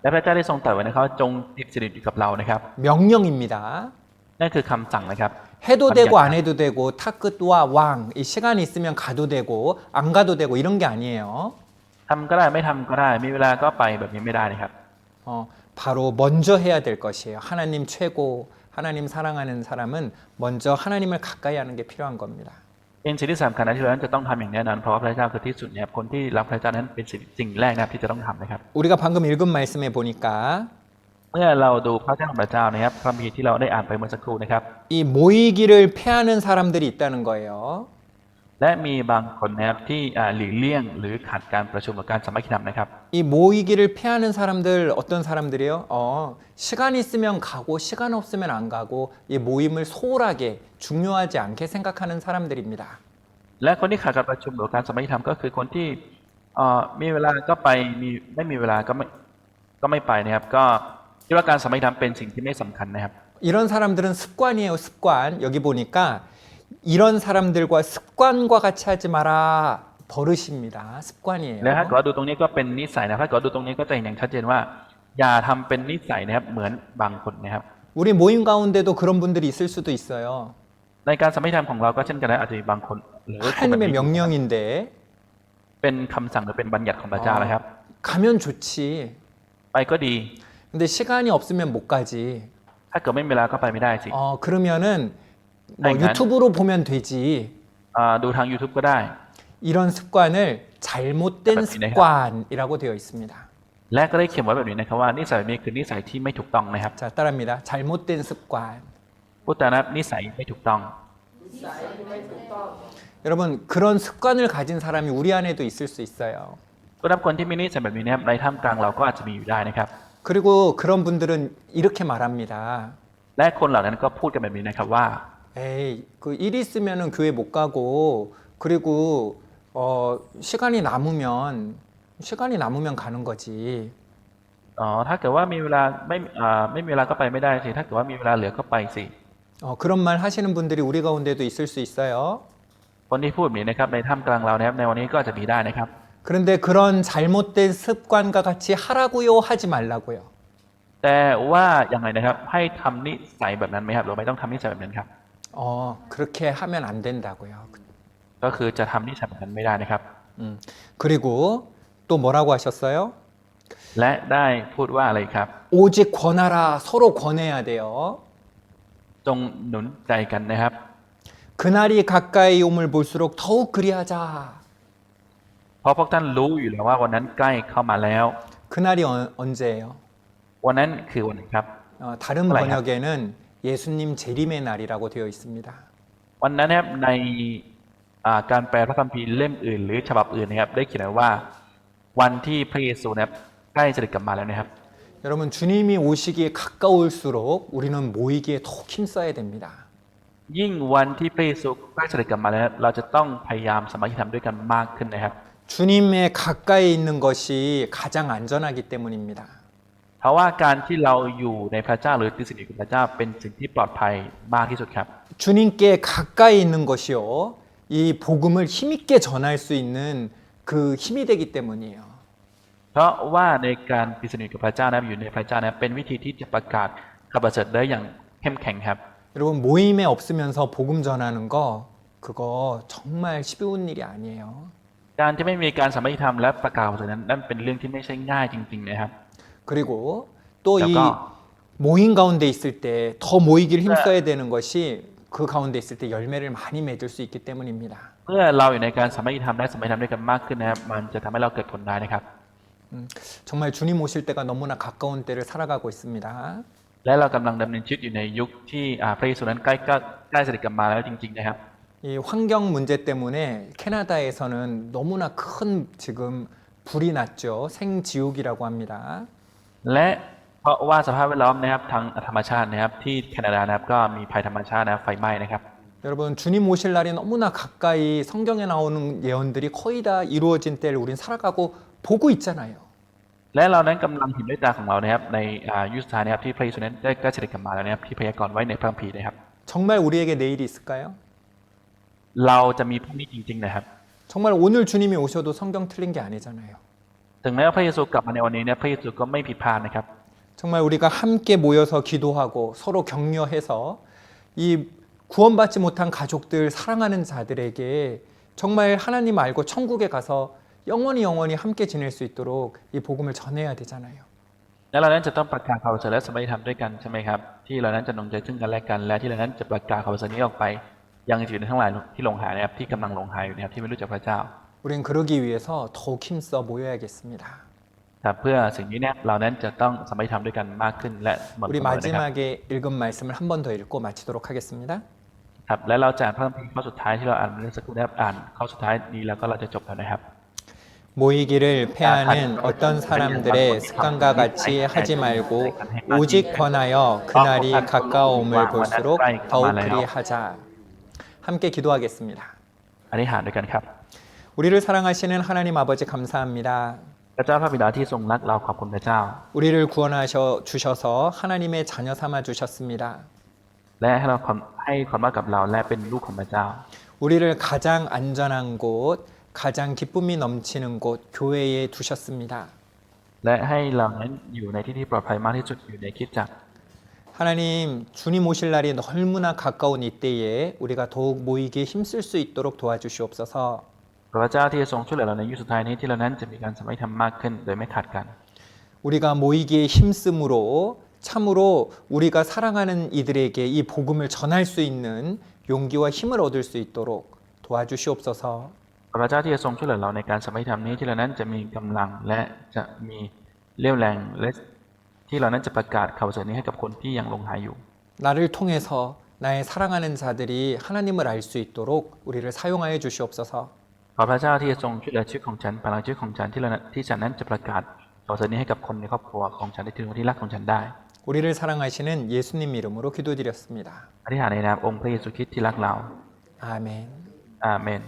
[SPEAKER 2] และพระเจ้าได้ทรงตรัสไว้นะครับว่าจงติดสนิทอยู่กับเรานะครับ
[SPEAKER 1] 명령입니다.
[SPEAKER 2] นั่นคือคำสั่งนะครับ
[SPEAKER 1] 해도 되고 안 해도 되고 타끝과 왕, 이 시간이 있으면 가도 되고 안 가도 되고 이런 게 아니에요.
[SPEAKER 2] ทำก็ได้ไม่ทำก็ได้มีเวลาก็ไปแบบนี้ไม่ได้นะครับ
[SPEAKER 1] 바로 먼저 해야 될 것이에요. 하나님 최고, 하나님 사랑하는 사람은 먼저 하나님을 가까이 하는 게 필요한 겁니다.
[SPEAKER 2] เป็นสิ่งที่สำคัญนะที่เราจะต้องทำอย่างแน่นอนเพราะว่าพระเจ้าคือที่สุดนะครับคนที่รักพระเจ้านั้นเป็นสิ่งแรกนะครับที่จะต้องทำนะครับ
[SPEAKER 1] 우리가 방금 읽은 말씀에 보니까
[SPEAKER 2] เมื่อเราดูพระเจ้าของพระเจ้านะครับพระคัมภีร์ที่เราได้อ่านไปเมื่อสักครู่นะครับ
[SPEAKER 1] 이 모이기를 패하는 사람들이 있다는 거예요.
[SPEAKER 2] และมีบางคนนะครับที่หลีกเลี่ยงหรือขัดการประชุมหรือการสามัคคีธรรมนะครับ
[SPEAKER 1] 이 모이기를 패하는 사람들 어떤 사람들이요? 시간 있으면 가고 시간 없으면 안 가고 이 모임을 소홀하게 중요하지 않게 생각하는 사람들입니다.
[SPEAKER 2] และคนที่ขาดการประชุมหรือการสามัคคีธรรมก็คือคนที่มีเวลาก็ไปไม่มีเวลาก็ไม่ไปนะครับก็คิดว่าการสามัคคีธรรมเป็นสิ่งที่ไม่สำคัญนะครับ
[SPEAKER 1] 이런 사람들은 습관이에요. 습관. 여기 보니까 이런 사람들과 습관과 같이 하지 마라. 버릇입니다. 습관이에요.
[SPEAKER 2] และถ้าเกิดดูตรงนี้ก็เป็นนิสัยนะถ้าเกิดดูตรงนี้ก็จะเห็นอย่างชัดเจนว่าอย่าทำเป็นนิสัยนะครับเหมือนบางคนนะครับ
[SPEAKER 1] 우리 모임 가운데도 그런 분들이 있을 수도 있어요.
[SPEAKER 2] ในการสามัคคีธรรมของเราก็เช่นกันนะอาจจะมีบางคนหรือคนแบบ
[SPEAKER 1] 하나님의
[SPEAKER 2] นี้
[SPEAKER 1] 명령인데
[SPEAKER 2] เป็นคำสั่งหรือเป็นบัญญัติของพระเจ้านะครับ
[SPEAKER 1] 가면 좋지.
[SPEAKER 2] ไปก็ดี
[SPEAKER 1] 근데 시간이 없으면 못 가지.
[SPEAKER 2] ถ้าเกิดไม่มีเวลาก็ไปไม่ได้สิ
[SPEAKER 1] 그러면은 뭐
[SPEAKER 2] 아니,
[SPEAKER 1] 유튜브로 보면 되지.
[SPEAKER 2] ดูทาง YouTube ก็ได้
[SPEAKER 1] 이런 습관을 잘못된 습관이라고 되어 있습니다.
[SPEAKER 2] และก็ได้เขียนไว้แบบนี้นะครับว่านิสัยแบบนี้คือนิสัยที่ไม่ถูกต้องนะครับ
[SPEAKER 1] 자, 따라합니다. 잘못된 습관.
[SPEAKER 2] พูดแต่นะนิสัยไม่ถูกต้อง
[SPEAKER 1] 여러분, 그런 습관을 가진 사람이 우리 안에도 있을 수 있어요.
[SPEAKER 2] ก็นับคนที่มีนิสัยแบบนี้นะครับในท่ามกลางเราก็อาจจะมีอยู่ได้นะครับ
[SPEAKER 1] 그리고 그런 분들은 이렇게 말합니다.
[SPEAKER 2] และคนเหล่านั้นก็พูดกันแบบนี้นะครับว่า
[SPEAKER 1] 에이, 그 일 있으면은 교회 못 가고 그리고 시간이 남으면 가는 거지.
[SPEAKER 2] ถ้าเกิดว่ามีเวลาไม่มีเวลาก็ไปไม่ได้สิถ้าเกิดว่ามีเวลาเหลือก็ไปสิ
[SPEAKER 1] 그런 말 하시는 분들이 우리 가운데도 있을 수 있어요.
[SPEAKER 2] คนที่พูดแบบนี้นะครับในท่ามกลางเรานะครับในวันนี้ก็อาจจะมีได้นะครับ
[SPEAKER 1] 그런데 그런 잘못된 습관과 같이 하라고요, 하지 말라고요.
[SPEAKER 2] แต่ว่าอย่างไรนะครับให้ทำนิสัยแบบนั้นไหมครับหรือไม่ต้องทำนิสัยแบบนั้นครับ
[SPEAKER 1] 그렇게 하면 안 된다고요.
[SPEAKER 2] ก็คือจะทำนิสัยแบบนั้นไม่ได้นะครับ
[SPEAKER 1] 그리고 또 뭐라고 하셨어요?
[SPEAKER 2] และได้พูดว่าอะไรครับ
[SPEAKER 1] 오직 권하라. 서로 권해야 돼요.
[SPEAKER 2] จงหนุนใจกันนะครับ
[SPEAKER 1] 그날이 가까이 오물 볼수록 더욱 그리하자.
[SPEAKER 2] เพราะพวกท่านรู้อยู่แล้วว่าวันนั้นใกล้เข้ามาแล้ว
[SPEAKER 1] 그날이 언제예요?
[SPEAKER 2] วันนั้นคือวันไหนครับ
[SPEAKER 1] 다른
[SPEAKER 2] 뭐라요?
[SPEAKER 1] 번역에는 예수님 재림의 날이라고 되어 있습니다.
[SPEAKER 2] วันนั้นนะครับในการแปลพระคัมภีร์เล่มอื่น หรือฉบับอื่นนะครับได้เขียนไว้ว่าวันที่พระเยซูนะครับใกล้จะกลับมาแล้วนะครับ
[SPEAKER 1] 여러분 주님이 오시기에 가까울수록 우리는 모이기에 더 힘써야 됩니다.
[SPEAKER 2] ยิ่งวันที่พระเยซูใกล้จะกลับมาแล้วเราจะต้องพยายามสามัคคีธรรมด้วยกันมากขึ้นนะครับ
[SPEAKER 1] 주님의 가까이 있는 것이 가장 안전하기 때문입니다.
[SPEAKER 2] เพราะว่าการที่เราอยู่ในพระเจ้าหรือติดสนิทกับพระเจ้าเป็นสิ่งที่ปลอดภัยมากที่สุดครับ
[SPEAKER 1] 주님께 가까이 있는 것이요. 이 복음을 힘있게 전할 수 있는 그 힘이 되기 때문이에요.
[SPEAKER 2] เพราะว่าในการติดสนิทกับพระเจ้านะครับอยู่ในพระเจ้านะครับเป็นวิธีที่จะประกาศข่าวประเสริฐได้อย่างเข้มแข็งครับ
[SPEAKER 1] 여러분 모임에 없으면서 복음 전하는 거 그거 정말 쉬운 일이 아니에요.
[SPEAKER 2] การที่ไม่มีการสามัคคีธรรมและประกาศข่าวประเสริฐนั้นนั่นเป็นเรื่องที่ไม่ใช่ง่ายจริงๆนะครับ
[SPEAKER 1] 그리고 또 이
[SPEAKER 2] 약간
[SPEAKER 1] 모임 가운데 있을 때 더 모이기를 힘써야 되는 것이 그 가운데 있을 때 열매를 많이 맺을 수 있기 때문입니다.
[SPEAKER 2] เมื่อเราอยู่ในการสามัคคีธรรมและสามัคคีธรรมด้วยกันมากขึ้นนะครับมันจะทำให้เราเกิดผลได้นะครับ
[SPEAKER 1] 정말 주님 오실 때가 너무나 가까운 때를 살아가고 있습니다.
[SPEAKER 2] และเรากำลังดำเนินชีวิตอยู่ในยุคที่พระเยซูนั้นใกล้เสด็จกลับมาแล้วจริงๆนะครับ
[SPEAKER 1] 이 환경 문제 때문에 캐나다에서는 너무나 큰 지금 불이 났죠. 생지옥이라고 합니다.
[SPEAKER 2] และเพราะว่าสภาพแวดล้อมนะครับทางธรรมชาตินะครับที่แคนาดานะครับก็มีภัยธรรมชาตินะครับไฟไหม้นะครับ
[SPEAKER 1] 여러분 주님 오실 날이 너무나 가까이 성경에 나오는 예언들이 거의 다 이루어진 때를 우린 살아가고 보고 있잖아요.
[SPEAKER 2] และเรานั้นกำลังเห็นด้วยตาของเรานะครับในยุคสุดท้ายนะครับที่พระเยซูนั้นได้ใกล้เสด็จกลับมาแล้วนะครับที่พยากรณ์ไว้ในพระคัมภีร์นะครับ
[SPEAKER 1] 정말 우리에게 내일이 있을까요?
[SPEAKER 2] เราจะมีพรุ่งนี้จริงๆนะครับ
[SPEAKER 1] 정말 오늘 주님이 오셔도 성경 틀린 게 아니잖아요.
[SPEAKER 2] ถึงแม้ว่าพระเยซูกลับมาในวันนี้เนี่ยพระเยซูก็ไม่ผิดพลาดนะครับ
[SPEAKER 1] 정말 우리가 함께 모여서 기도하고 서로 격려해서 이 구원받지 못한 가족들 사랑하는 자들에게 정말 하나님 알고 천국에 가서 영원히 함께 지낼 수 있도록 이 복음을 전해야 되잖아요.
[SPEAKER 2] และเรานั้นจะต้องประกาศข่าวประเสริฐและสมัยธรรมด้วยกันใช่ไหมครับที่เรานั้นจะหนุนใจซึ่งกันและกันและที่เรานั้นจะประกาศข่าวประเสริฐนี้ออกไปยังชีวิตทั้งหลายที่หลงหายนะครับที่กำลังหลงหายอยู่นะครับที่ไม่รู้จักพระเจ้า
[SPEAKER 1] 우린 그러기 위해서 더욱 힘써 모여야겠습니다.
[SPEAKER 2] แต่เพื่อสิ่งนี้เนี่ยเรานั้นจะต้องสมัยธรรมด้วยกันมากขึ้นและสม่ำเส
[SPEAKER 1] 우리
[SPEAKER 2] มอนะครับ
[SPEAKER 1] 마지막에 읽은 말씀을 한 번 더 읽고 마치도록 하겠습니다.
[SPEAKER 2] ครับและเราจะอ่านพระคัมภีร์ข้อสุดท้ายที่เราอ่านเมื่อสักครู่นะครับอ่านข้อสุดท้ายนี้แล้วก็เราจะจบแล้วนะครับ
[SPEAKER 1] 모이기를 패하는 어떤 사람들의 습관과 같이 하지 말고 오직 권하여 그날이 가까움을 볼수록 더욱 그리하자. 함께 기도하겠습니다.
[SPEAKER 2] อธิษฐานด้วยกันครับ
[SPEAKER 1] 우리를 사랑하시는 하나님 아버지 감사합니다.
[SPEAKER 2] พระเจ้าพระบิดาที่ทรงรักเราขอบคุณพระเจ้า
[SPEAKER 1] 우리를 구원하셔 주셔서 하나님의 자녀 삼아 주셨습니다.
[SPEAKER 2] และให้ความรักกับเราและเป็นลูกของพระเจ้า
[SPEAKER 1] 우리를 가장 안전한 곳, 가장 기쁨이 넘치는 곳 교회에 두셨습니다.
[SPEAKER 2] และให้เรานั้นอยู่ในที่ที่ปลอดภัยมากที่สุดอยู่ในคริสตจักร
[SPEAKER 1] 하나님, 주님 오실 날이 너무나 가까운 이때에 우리가 더욱 모이기에 힘쓸 수 있도록 도와주시옵소서.
[SPEAKER 2] พระเจ้าที่ทรงช่วยเหลือเราในยุคสุดท้ายนี้ที่เรานั้นจะมีการสมัยธรรมมากขึ้นโดยไม่ขาดกัน
[SPEAKER 1] 우리가 모이기에 힘쓰므로 참으로 우리가 사랑하는 이들에게 이 복음을 전할 수 있는 용기와 힘을 얻을 수 있도록 도와주시옵소서.
[SPEAKER 2] พระเจ้าที่จะทรงช่วยเหลือเราในการสมัยธรรมนี้ที่เรานั้นจะมีกำลังและจะมีเรี่ยวแรงและที่เรานั้นจะประกาศข่าวประเสริฐนี้ให้กับคนที่ยังหลงหายอยู่
[SPEAKER 1] 나를 통해서 나의 사랑하는 자들이 하나님을 알 수 있도록 우리를 사용하여 주시옵소서.
[SPEAKER 2] ขอพระเจ้าที่จะทรงช่วยเหลือชีวิตของฉันพลังชีวิตของฉันที่ฉันนั้นจะประกาศข่าวประเสริฐนี้ให้กับคนในครอบครัวของฉันได้ถึงคนที่รักของฉันได้
[SPEAKER 1] 우리를 사랑하시는 예수님 이름으로 기도드렸습니다.
[SPEAKER 2] อธิษฐานในนามองค์พระเยซูคริสต์ที่รักเรา
[SPEAKER 1] 아멘.
[SPEAKER 2] อาเมน